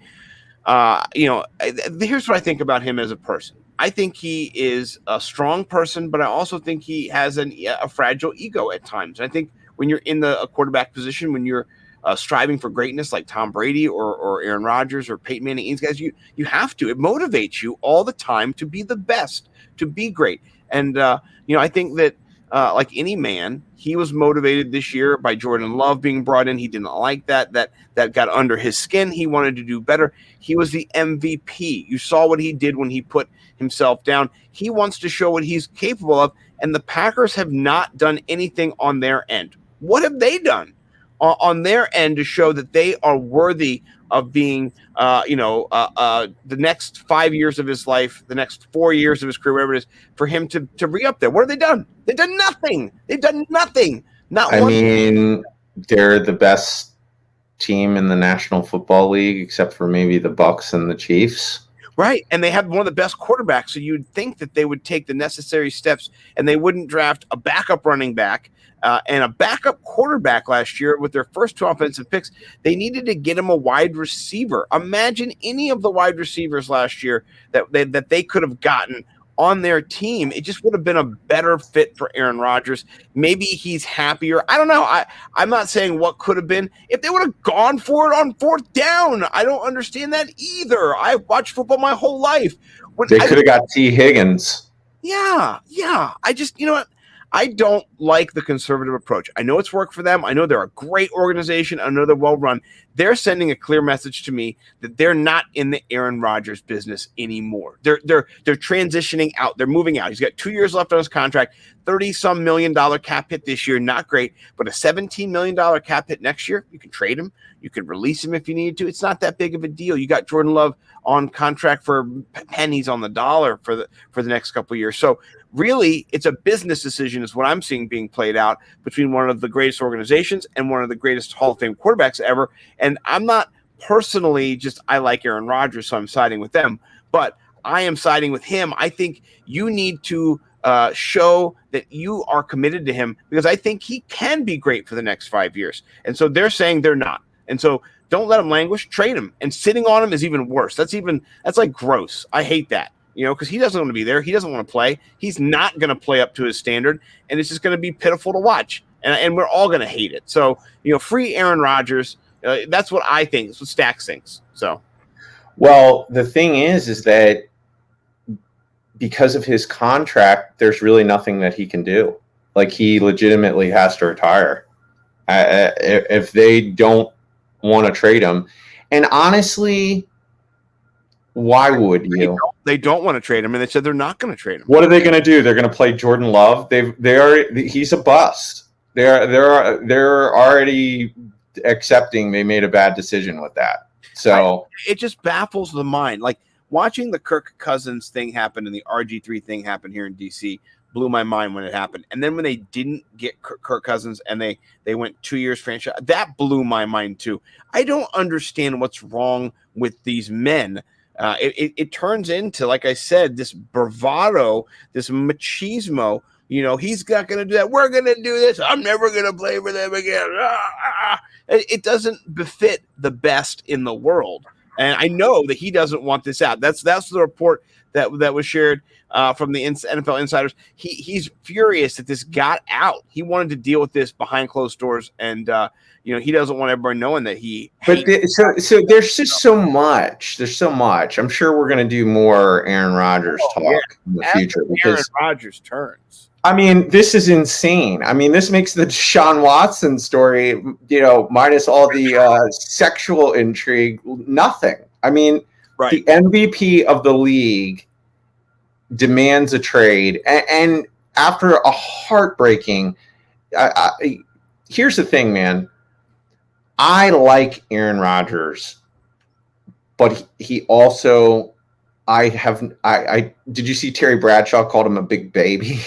what I think about him as a person. I think he is a strong person, but I also think he has a fragile ego at times. I think when you're in a quarterback position, when you're striving for greatness like Tom Brady or Aaron Rodgers or Peyton Manning, these guys, you have to. It motivates you all the time to be the best, to be great. And, I think that like any man, he was motivated this year by Jordan Love being brought in. He didn't like that got under his skin. He wanted to do better. He was the MVP. You saw what he did when he put himself down. He wants to show what he's capable of, and the Packers have not done anything on their end. What have they done on their end to show that they are worthy of being, the next 5 years of his life, the next 4 years of his career, whatever it is, for him to re-up there? What have they done? They've done nothing. They've done nothing. I mean, they're the best team in the National Football League, except for maybe the Bucs and the Chiefs. Right. And they have one of the best quarterbacks. So you'd think that they would take the necessary steps and they wouldn't draft a backup running back and a backup quarterback last year with their first 2 offensive picks. They needed to get him a wide receiver. Imagine any of the wide receivers last year that they could have gotten on their team. It just would have been a better fit for Aaron Rodgers. Maybe he's happier. I don't know. I'm not saying what could have been. If they would have gone for it on 4th down, I don't understand that either. I've watched football my whole life. They could have got T. Higgins. Yeah. I just, you know what? I don't like the conservative approach. I know it's worked for them. I know they're a great organization. I know they're well run. They're sending a clear message to me that they're not in the Aaron Rodgers business anymore. They're transitioning out. They're moving out. He's got 2 years left on his contract. $30-some million cap hit this year, not great, but a $17 million cap hit next year. You can trade him. You can release him if you need to. It's not that big of a deal. You got Jordan Love on contract for pennies on the dollar for the next couple of years. So really, it's a business decision is what I'm seeing being played out between one of the greatest organizations and one of the greatest Hall of Fame quarterbacks ever. And I'm not personally I like Aaron Rodgers, so I'm siding with them, but I am siding with him. I think you need to show that you are committed to him, because I think he can be great for the next 5 years. And so they're saying they're not. And so don't let him languish, trade him. And sitting on him is even worse. That's like gross. I hate that. Because he doesn't want to be there. He doesn't want to play. He's not going to play up to his standard, and it's just going to be pitiful to watch. And we're all going to hate it. So, free Aaron Rodgers. That's what I think. That's what Stacks thinks. So, well, the thing is that because of his contract, there's really nothing that he can do. Like, he legitimately has to retire if they don't want to trade him. And honestly, why would you? They don't want to trade him, and they said they're not going to trade him. What are they going to do? They're going to play Jordan Love. He's a bust. They're already accepting they made a bad decision with that. So it just baffles the mind. Like, watching the Kirk Cousins thing happen and the RG3 thing happen here in DC blew my mind when it happened. And then when they didn't get Kirk Cousins and they went 2 years franchise, that blew my mind too. I don't understand what's wrong with these men. It turns into, like I said, this bravado, this machismo. He's not going to do that. We're going to do this. I'm never going to play for them again. It doesn't befit the best in the world. And I know that he doesn't want this out. That's the report that was shared from the NFL insiders. He's furious that this got out. He wanted to deal with this behind closed doors, and he doesn't want everybody knowing that he. But so there's just so much. There's so much. I'm sure we're going to do more Aaron Rodgers talk in the future, because Aaron Rodgers turns. I mean, this is insane. I mean, this makes the Deshaun Watson story, minus all the sexual intrigue, nothing. I mean, right. The MVP of the league demands a trade, and after a heartbreaking, here's the thing, man. I like Aaron Rodgers, but he also, I did you see Terry Bradshaw called him a big baby?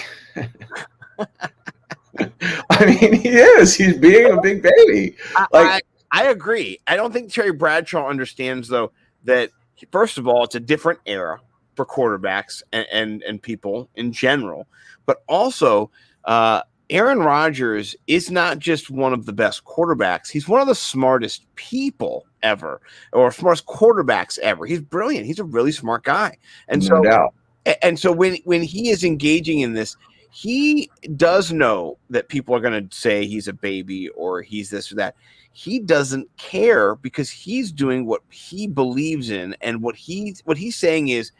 I mean, he is. He's being a big baby. I agree. I don't think Terry Bradshaw understands, though, that first of all, it's a different era for quarterbacks and people in general, but also Aaron Rodgers is not just one of the best quarterbacks. He's one of the smartest people ever, or smartest quarterbacks ever. He's brilliant. He's a really smart guy. And no doubt. And so when he is engaging in this, he does know that people are going to say he's a baby or he's this or that. He doesn't care because he's doing what he believes in, and what he's saying is,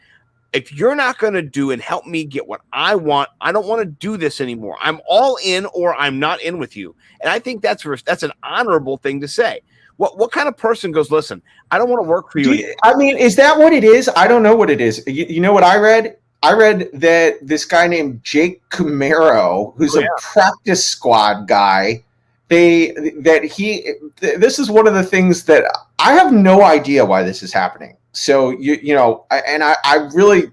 if you're not going to do and help me get what I want, I don't want to do this anymore. I'm all in, or I'm not in with you. And I think that's an honorable thing to say. What kind of person goes, listen, I don't want to work for you. I mean, is that what it is? I don't know what it is. You know what I read? I read that this guy named Jake Camaro, who's a practice squad guy, this is one of the things that I have no idea why this is happening. So, I really,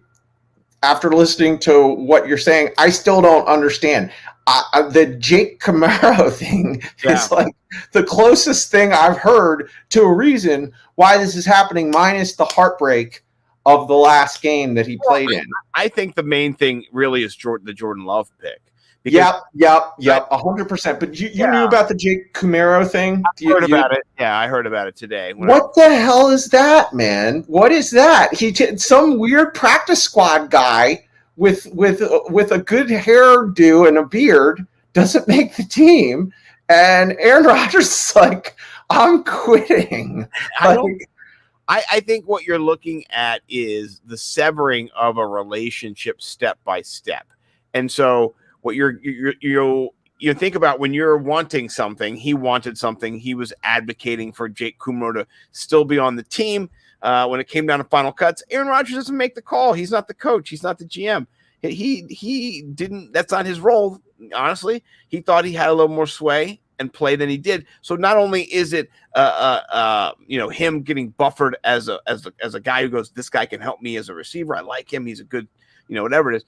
after listening to what you're saying, I still don't understand. The Jake Camaro thing is like the closest thing I've heard to a reason why this is happening, minus the heartbreak of the last game that he played in. I think the main thing really is the Jordan Love pick. Yep, 100%. But you knew about the Jake Camaro thing? I heard about it. Yeah, I heard about it today. What the hell is that, man? What is that? Some weird practice squad guy with a good hairdo and a beard doesn't make the team, and Aaron Rodgers is like, I'm quitting. I think what you're looking at is the severing of a relationship step by step, and so what you think about when you're wanting something, he wanted something. He was advocating for Jake Kumro to still be on the team. When it came down to final cuts, Aaron Rodgers doesn't make the call. He's not the coach. He's not the GM. He didn't. That's not his role. Honestly, he thought he had a little more sway and play than he did. So not only is it him getting buffered as a guy who goes, this guy can help me as a receiver. I like him. He's a good, whatever it is.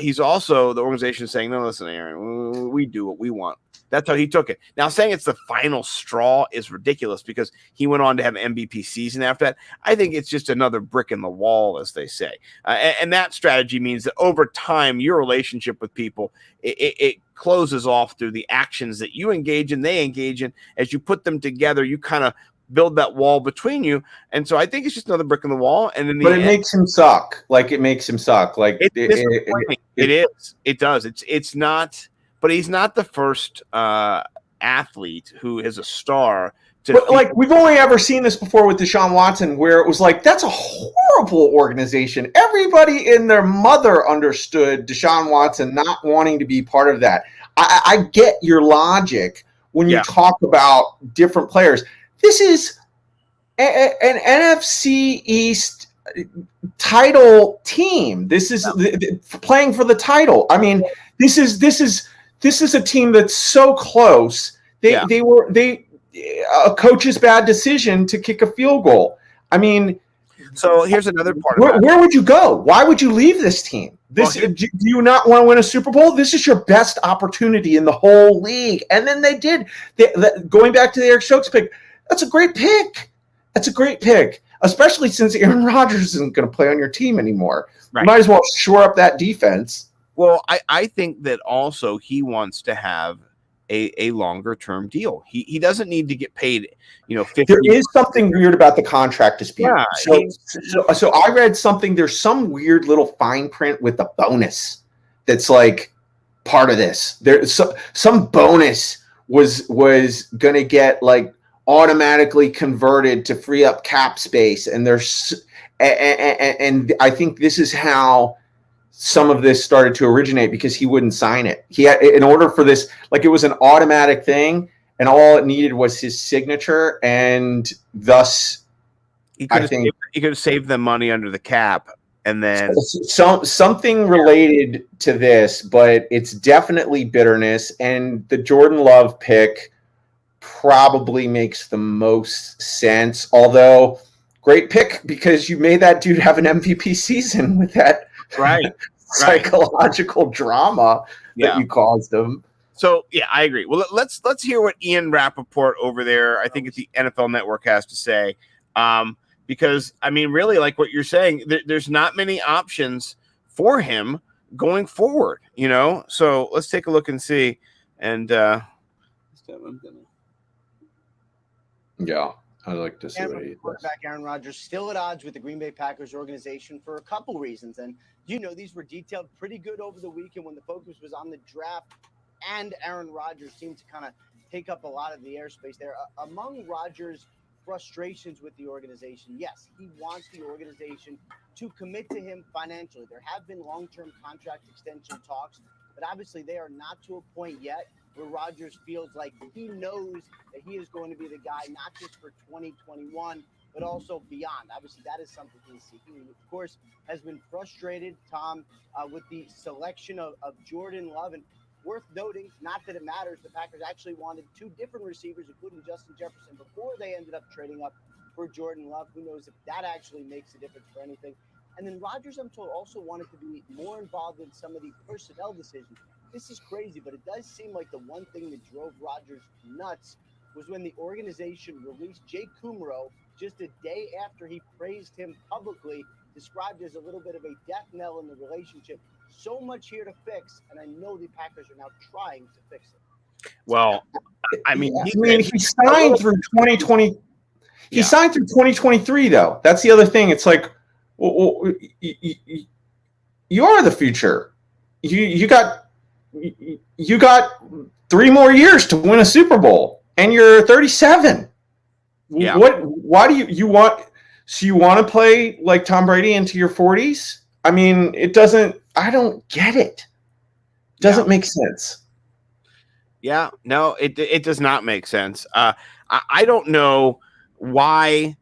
He's also the organization saying, no, listen, Aaron, we do what we want. That's how he took it. Now, saying it's the final straw is ridiculous because he went on to have an MVP season after that. I think it's just another brick in the wall, as they say. And that strategy means that over time, your relationship with people, it closes off through the actions that you engage in, they engage in. As you put them together, you kind of build that wall between you. And so I think it's just another brick in the wall. And in the end, makes him suck. Like, it makes him suck. Like, it is. It does. It's not. But he's not the first athlete who is a star. But we've only ever seen this before with Deshaun Watson, where it was like, that's a horrible organization. Everybody and their mother understood Deshaun Watson not wanting to be part of that. I get your logic when you talk about different players. This is an NFC East title team. This is playing for the title. I mean, this is a team that's so close. A coach's bad decision to kick a field goal. I mean, so here's another part. Where would you go? Why would you leave this team? Do you not want to win a Super Bowl? This is your best opportunity in the whole league. And then they did. Going back to the Eric Stokes pick, that's a great pick. That's a great pick, especially since Aaron Rodgers isn't going to play on your team anymore. Right. You might as well shore up that defense. Well, I think that also he wants to have a longer term deal. He doesn't need to get paid, 50. There is something weird about the contract dispute. Yeah, so I read something. There's some weird little fine print with a bonus that's like part of this. There's some bonus was going to get like automatically converted to free up cap space, and I think this is how some of this started to originate, because he wouldn't sign it. He had, in order for this, like, it was an automatic thing, and all it needed was his signature, and thus he could have saved them money under the cap And then something related to this, but it's definitely bitterness. And the Jordan Love pick probably makes the most sense. Although, great pick because you made that dude have an MVP season with that psychological drama that you caused him. So yeah, I agree. Well, let's hear what Ian Rappaport over there, I think at the NFL Network, has to say. Because I mean, really, like what you're saying, there's not many options for him going forward, you know. So let's take a look and see. And yeah, I'd like to see what he does. Quarterback Aaron Rodgers still at odds with the Green Bay Packers organization for a couple reasons, and these were detailed pretty good over the weekend when the focus was on the draft, and Aaron Rodgers seemed to kind of take up a lot of the airspace there. Among Rodgers' frustrations with the organization, yes, he wants the organization to commit to him financially. There have been long-term contract extension talks, but obviously they are not to a point yet where Rodgers feels like he knows that he is going to be the guy, not just for 2021, but also beyond. Obviously, that is something he's seeking. He, of course, has been frustrated, Tom, with the selection of Jordan Love. And worth noting, not that it matters, the Packers actually wanted two different receivers, including Justin Jefferson, before they ended up trading up for Jordan Love. Who knows if that actually makes a difference for anything. And then Rodgers, I'm told, also wanted to be more involved in some of the personnel decisions. This is crazy, but it does seem like the one thing that drove Rodgers nuts was when the organization released Jake Kumro just a day after he praised him publicly, described as a little bit of a death knell in the relationship. So much here to fix, and I know the Packers are now trying to fix it. Well, I mean, he signed through 2020. He signed through 2023, though. That's the other thing. It's like, well, you are the future. You got 3 more years to win a Super Bowl, and you're 37. Yeah. Why do you want? So you want to play like Tom Brady into your 40s? I mean, it doesn't. I don't get it. Doesn't make sense. Yeah, no, it does not make sense. I don't know why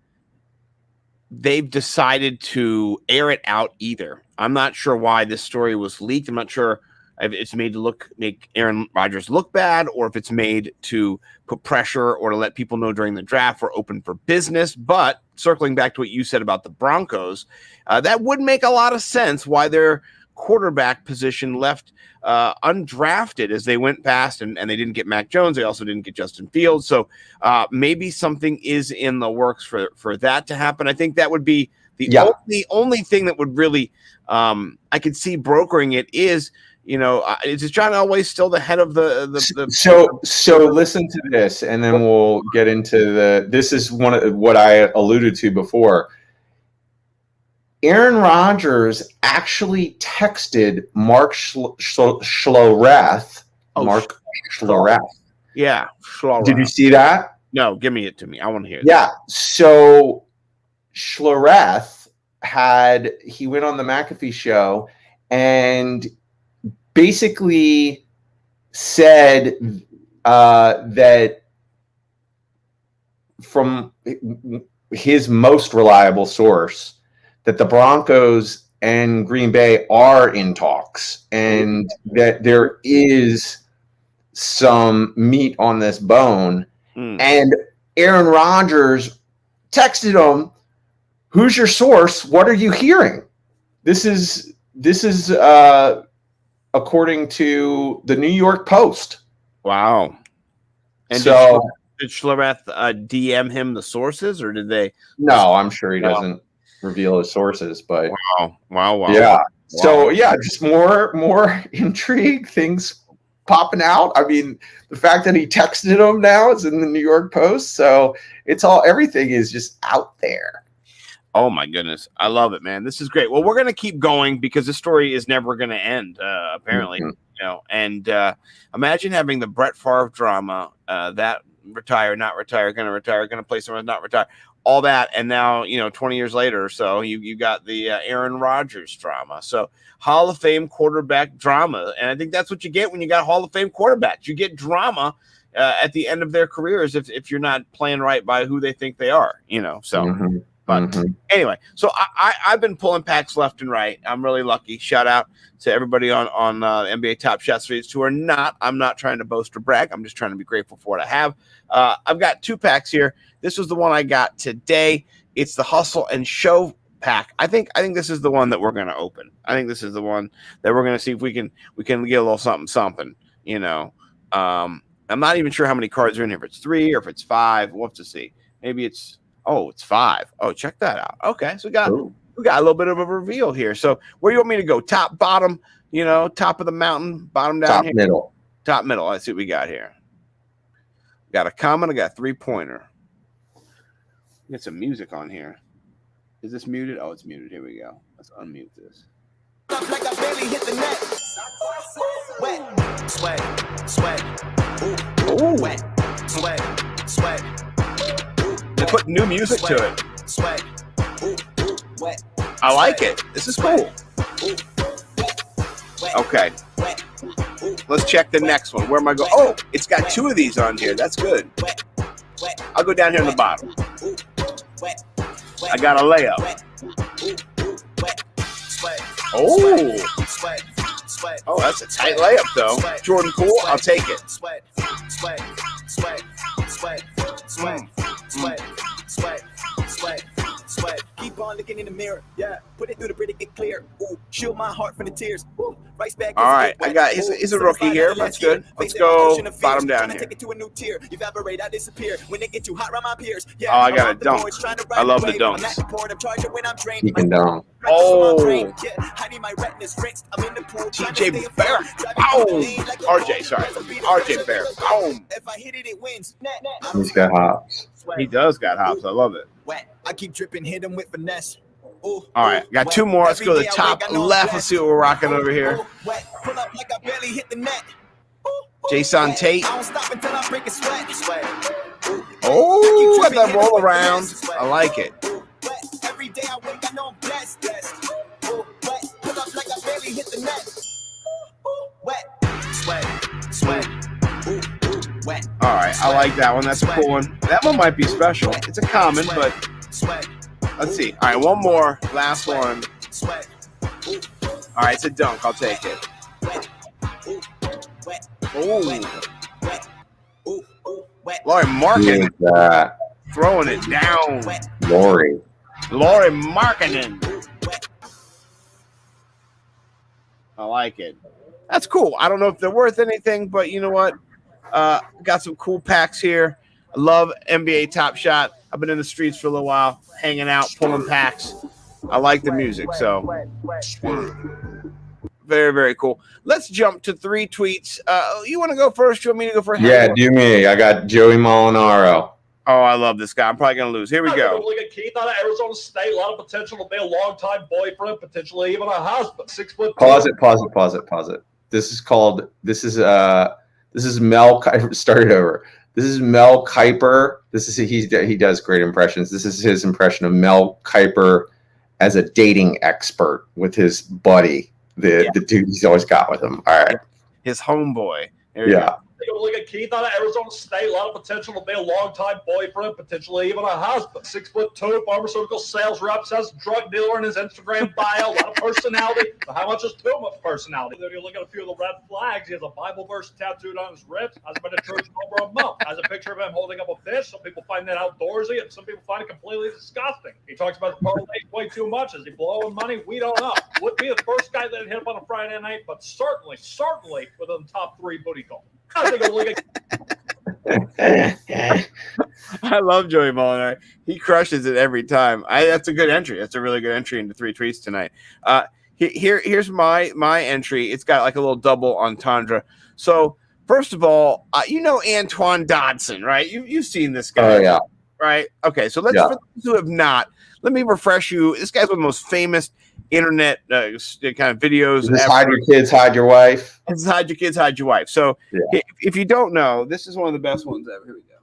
they've decided to air it out either. I'm not sure why this story was leaked. I'm not sure if it's made to make Aaron Rodgers look bad, or if it's made to put pressure or to let people know during the draft we're open for business. But circling back to what you said about the Broncos, that would make a lot of sense why their quarterback position left undrafted as they went past, and they didn't get Mac Jones. They also didn't get Justin Fields. So maybe something is in the works for that to happen. I think that would be the only thing that would really I could see brokering it is, is John Elway still the head of the So listen to this, and then we'll get into this is one of what I alluded to before. Aaron Rodgers actually texted Mark Schlereth. Mark Schlereth. Yeah. Schlereth. Did you see that? No, give me it to me. I want to hear it. Yeah. So Schlereth he went on the McAfee show and basically said that from his most reliable source that the Broncos and Green Bay are in talks and that there is some meat on this bone. And Aaron Rodgers texted him, "Who's your source? What are you hearing?" This is according to the New York Post. Wow. And so did Schlereth DM him the sources, or did they? No, I'm sure he doesn't reveal his sources, but wow. Yeah. Wow. So just more intrigue, things popping out. I mean, the fact that he texted him now is in the New York Post, so everything is just out there. Oh my goodness. I love it, man. This is great. Well, we're going to keep going because this story is never going to end, apparently, and imagine having the Brett Favre drama, that retire, not retire, going to play somewhere, not retire, all that. And now, 20 years later or so, you got the Aaron Rodgers drama. So Hall of Fame quarterback drama. And I think that's what you get when you got Hall of Fame quarterbacks. You get drama at the end of their careers if you're not playing right by who they think they are, so. But anyway, so I've been pulling packs left and right. I'm really lucky. Shout out to everybody on NBA Top Shot Streets who are not. I'm not trying to boast or brag. I'm just trying to be grateful for what I have. I've got 2 packs here. This was the one I got today. It's the Hustle and Show pack. I think this is the one that we're going to open. I think this is the one that we're going to see if we can get a little something. You know, I'm not even sure how many cards are in here. If it's 3 or if it's 5, we'll have to see. Maybe it's 5. Oh, check that out. Okay, so we got a little bit of a reveal here. So where do you want me to go? Top, bottom? You know, top of the mountain, bottom down. Top here? middle. Top middle. Let's see what we got here. Got a comment. I got a 3-pointer. Get some music on here. Is this muted? Oh, it's muted. Here we go. Let's unmute this. Like I barely hit the net. Wet, sweat. Ooh, wet, sweat. They put new music to it. Sweat. Wet. I like it. This is cool. Okay. Let's check the next one. Where am I going? Oh, it's got 2 of these on here. That's good. I'll go down here in the bottom. I got a layup. Oh, that's a tight layup, though. Jordan Poole, I'll take it. Keep on looking in the mirror, yeah. Put it through the pretty get clear. Ooh, shield my heart from the tears. Ooh, right back. All right, I got. He's a rookie here. That's good. Let's go bottom down here. Take it to a new tier. Evaporate, I disappear when they get too hot around my peers. Oh, I got a dunk. I love the dunks. He can dunk. Oh, TJ Bear. Oh, RJ. Sorry, RJ Bear. Boom. If I hit it, it wins. He's got hops. He does got hops. I love it. I keep dripping, hit him with finesse. Ooh, all right, got 2 more. Let's go to the top left. Let's see what we're rocking over here. Pull up like I barely hit the net. Jason Tate. I don't stop until I break a sweat. Oh, got that roll around. I like it. Every day I wake, I know I'm blessed. Pull up like I barely hit the net. Wet, sweat. Wet. All right, I like that one. That's a cool one. That one might be special. It's a common, but let's see. All right, one more. Last one. All right, it's a dunk. I'll take it. Oh. Laurie Marketing. Throwing it down. Laurie Marketing. I like it. That's cool. I don't know if they're worth anything, but you know what? Got some cool packs here. I love NBA Top Shot. I've been in the streets for a little while, hanging out, pulling packs. I like the music, so very, very cool. Let's jump to 3 tweets. You want to go first? You want me to go first? Yeah, do me. I got Joey Molinaro. Oh, I love this guy. I'm probably going to lose. Here we go. Look at Keith out of Arizona State. A lot of potential to be a longtime boyfriend, potentially even a husband. 6 foot. Pause it. This is Mel. Start it over. This is Mel Kiper. He does great impressions. This is his impression of Mel Kiper as a dating expert with his buddy, the dude he's always got with him. All right, his homeboy. There you go. Look at Keith out of Arizona State. A lot of potential to be a longtime boyfriend, potentially even a husband. 6'2", pharmaceutical sales rep, says drug dealer in his Instagram bio. A lot of personality. But how much is too much personality? Then you look at a few of the red flags. He has a Bible verse tattooed on his ribs. Hasn't been to church in over a month. Has a picture of him holding up a fish. Some people find that outdoorsy, and some people find it completely disgusting. He talks about the parlay way too much. Is he blowing money? We don't know. Would be the first guy that hit up on a Friday night, but certainly within the top 3 booty calls. I love Joey Molinaro. He crushes it every time. That's a good entry. That's a really good entry into 3 tweets tonight. Here's my entry. It's got like a little double entendre. So first of all, you know Antoine Dodson, right? You've seen this guy. Oh yeah. Right. Okay. So for those who have not, let me refresh you. This guy's one of the most famous internet kind of videos. Hide your kids, hide your wife. This is hide your kids, hide your wife. So if you don't know, this is one of the best ones ever. Here we go.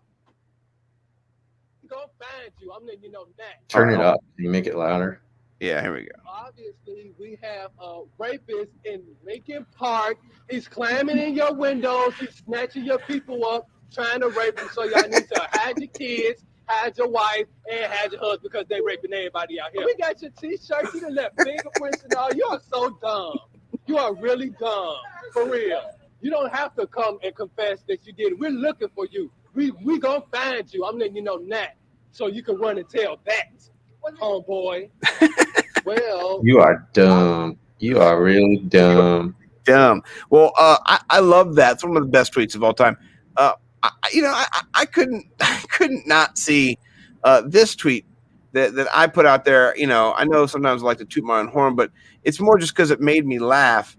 Gonna find you. I'm letting you know that. Turn it up. Can you make it louder? Yeah, here we go. Obviously, we have a rapist in Lincoln Park. He's climbing in your windows. He's snatching your people up, trying to rape them. So y'all need to hide your kids. hide your wife, and hide your husband because they raping everybody out here. We got your T-shirt. You done left fingerprints and all. You are so dumb. You are really dumb, for real. You don't have to come and confess that you did it. We're looking for you. We gonna find you. I'm letting you know now, so you can run and tell that, homeboy. Well, You are dumb. You are really dumb. Dumb. Well, I love that. It's one of the best tweets of all time. I couldn't not see this tweet that I put out there. I know sometimes I like to toot my own horn, but it's more just because it made me laugh.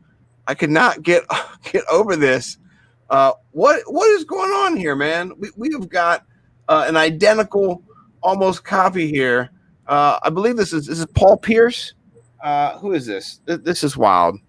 I could not get over this. What is going on here, man? We have got an identical, almost copy here. I believe this is Paul Pierce. Who is this? This is wild.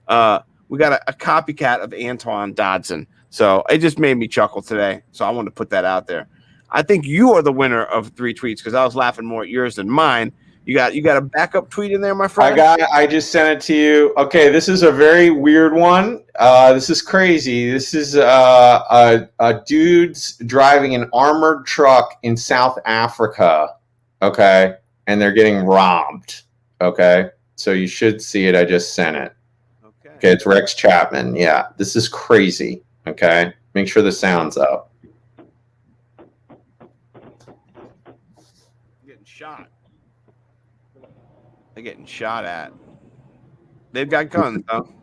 We got a copycat of Antoine Dodson. So it just made me chuckle today. So I wanted to put that out there. I think you are the winner of 3 tweets because I was laughing more at yours than mine. You got a backup tweet in there, my friend? I just sent it to you. Okay, this is a very weird one. This is crazy. This is a dude's driving an armored truck in South Africa. Okay, and they're getting robbed. Okay, so you should see it. I just sent it. Okay, it's Rex Chapman. Yeah, this is crazy. Okay, make sure the sound's up. Getting shot. They're getting shot at. They've got guns, though.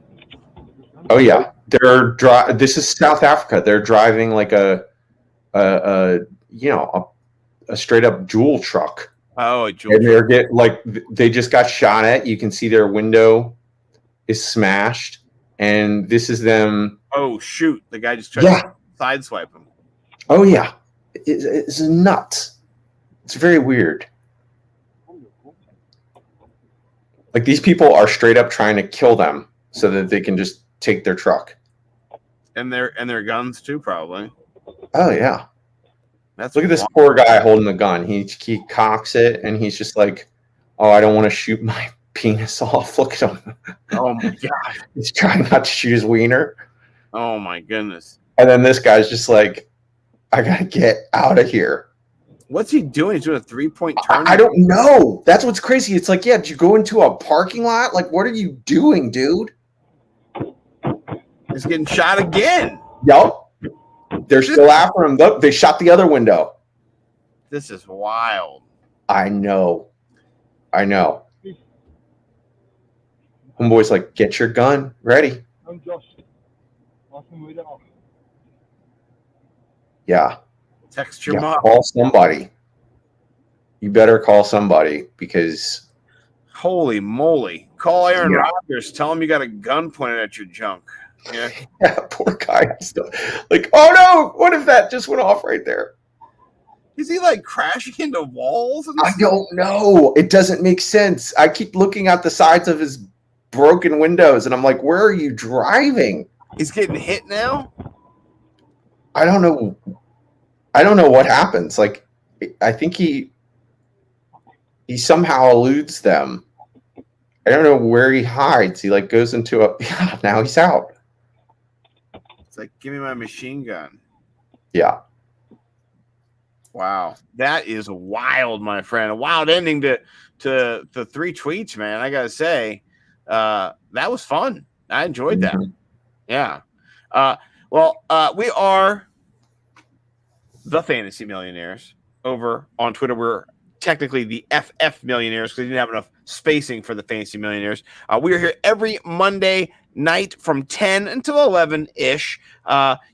Oh yeah, this is South Africa. They're driving like a straight up jewel truck. Oh, a jewel truck. And they just got shot at. You can see their window is smashed, and this is them. Oh shoot! The guy just tried to sideswipe him. Oh yeah, it's nuts. It's very weird. Like these people are straight up trying to kill them so that they can just take their truck and their guns too, probably. Oh yeah, look at this poor guy holding the gun. He cocks it and he's just like, "Oh, I don't want to shoot my penis off." Look at him. Oh my god, he's trying not to shoot his wiener. Oh my goodness. And then this guy's just like, "I gotta get out of here." What's he doing? He's doing a 3-point turn. I don't know. That's what's crazy. It's like, yeah, did you go into a parking lot? Like, what are you doing, dude? He's getting shot again. Yup. They're still after him. Look, they shot the other window. This is wild. I know. Homeboy's like, get your gun ready. I'm Josh. Yeah. Text your mom. Call somebody. You better call somebody because. Holy moly. Call Aaron Rodgers. Tell him you got a gun pointed at your junk. Yeah. Yeah, poor guy. Still, like, oh no, what if that just went off right there? Is he like crashing into walls? I don't know. It doesn't make sense. I keep looking at the sides of his broken windows and I'm like, where are you driving? He's getting hit now? I don't know what happens. Like, I think he somehow eludes them. I don't know where he hides. He like goes into now he's out. It's like, give me my machine gun. Yeah. Wow. That is wild, my friend. A wild ending to 3 tweets, man. I gotta say, that was fun. I enjoyed that. Yeah. We are the Fantasy Millionaires. Over on Twitter, we're technically the FF Millionaires because we didn't have enough spacing for the Fantasy Millionaires. We are here every Monday night from 10 until 11-ish.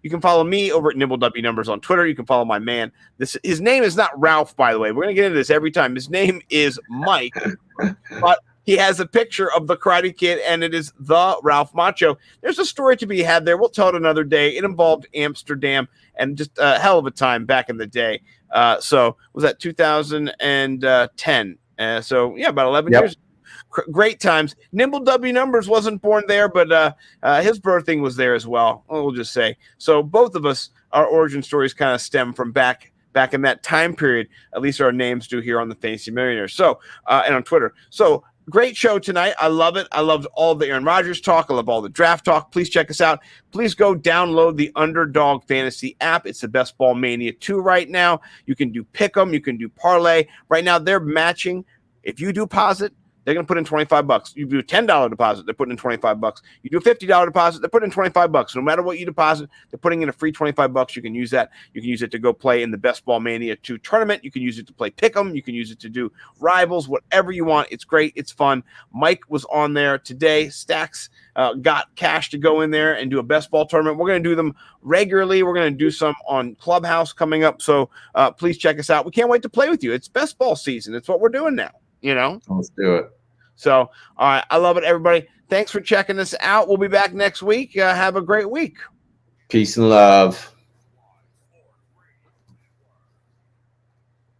You can follow me over at Nimble W Numbers on Twitter. You can follow my man. His name is not Ralph, by the way. We're going to get into this every time. His name is Mike, but he has a picture of the Karate Kid, and it is the Ralph Macho. There's a story to be had there. We'll tell it another day. It involved Amsterdam and just a hell of a time back in the day. So was that 2010? So yeah, about 11 years. Great times. Nimble W Numbers wasn't born there, but his birthing was there as well. We'll just say. So both of us, our origin stories kind of stem from back in that time period. At least our names do here on the Fantasy Millionaires. So and on Twitter. So great show tonight. I love it. I loved all the Aaron Rodgers talk. I love all the draft talk. Please check us out. Please go download the Underdog Fantasy app. It's the Best Ball Mania 2 right now. You can do Pick'em. You can do Parlay. Right now, they're matching. If you deposit, they're going to put in $25. You do a $10 deposit, they're putting in $25. You do a $50 deposit, they're putting in $25. No matter what you deposit, they're putting in a free $25. You can use that. You can use it to go play in the Best Ball Mania 2 tournament. You can use it to play Pick'em. You can use it to do Rivals, whatever you want. It's great. It's fun. Mike was on there today. Stacks got cash to go in there and do a best ball tournament. We're going to do them regularly. We're going to do some on Clubhouse coming up. So please check us out. We can't wait to play with you. It's best ball season. It's what we're doing now. Let's do it. So, all right. I love it, everybody. Thanks for checking us out. We'll be back next week. Have a great week. Peace and love.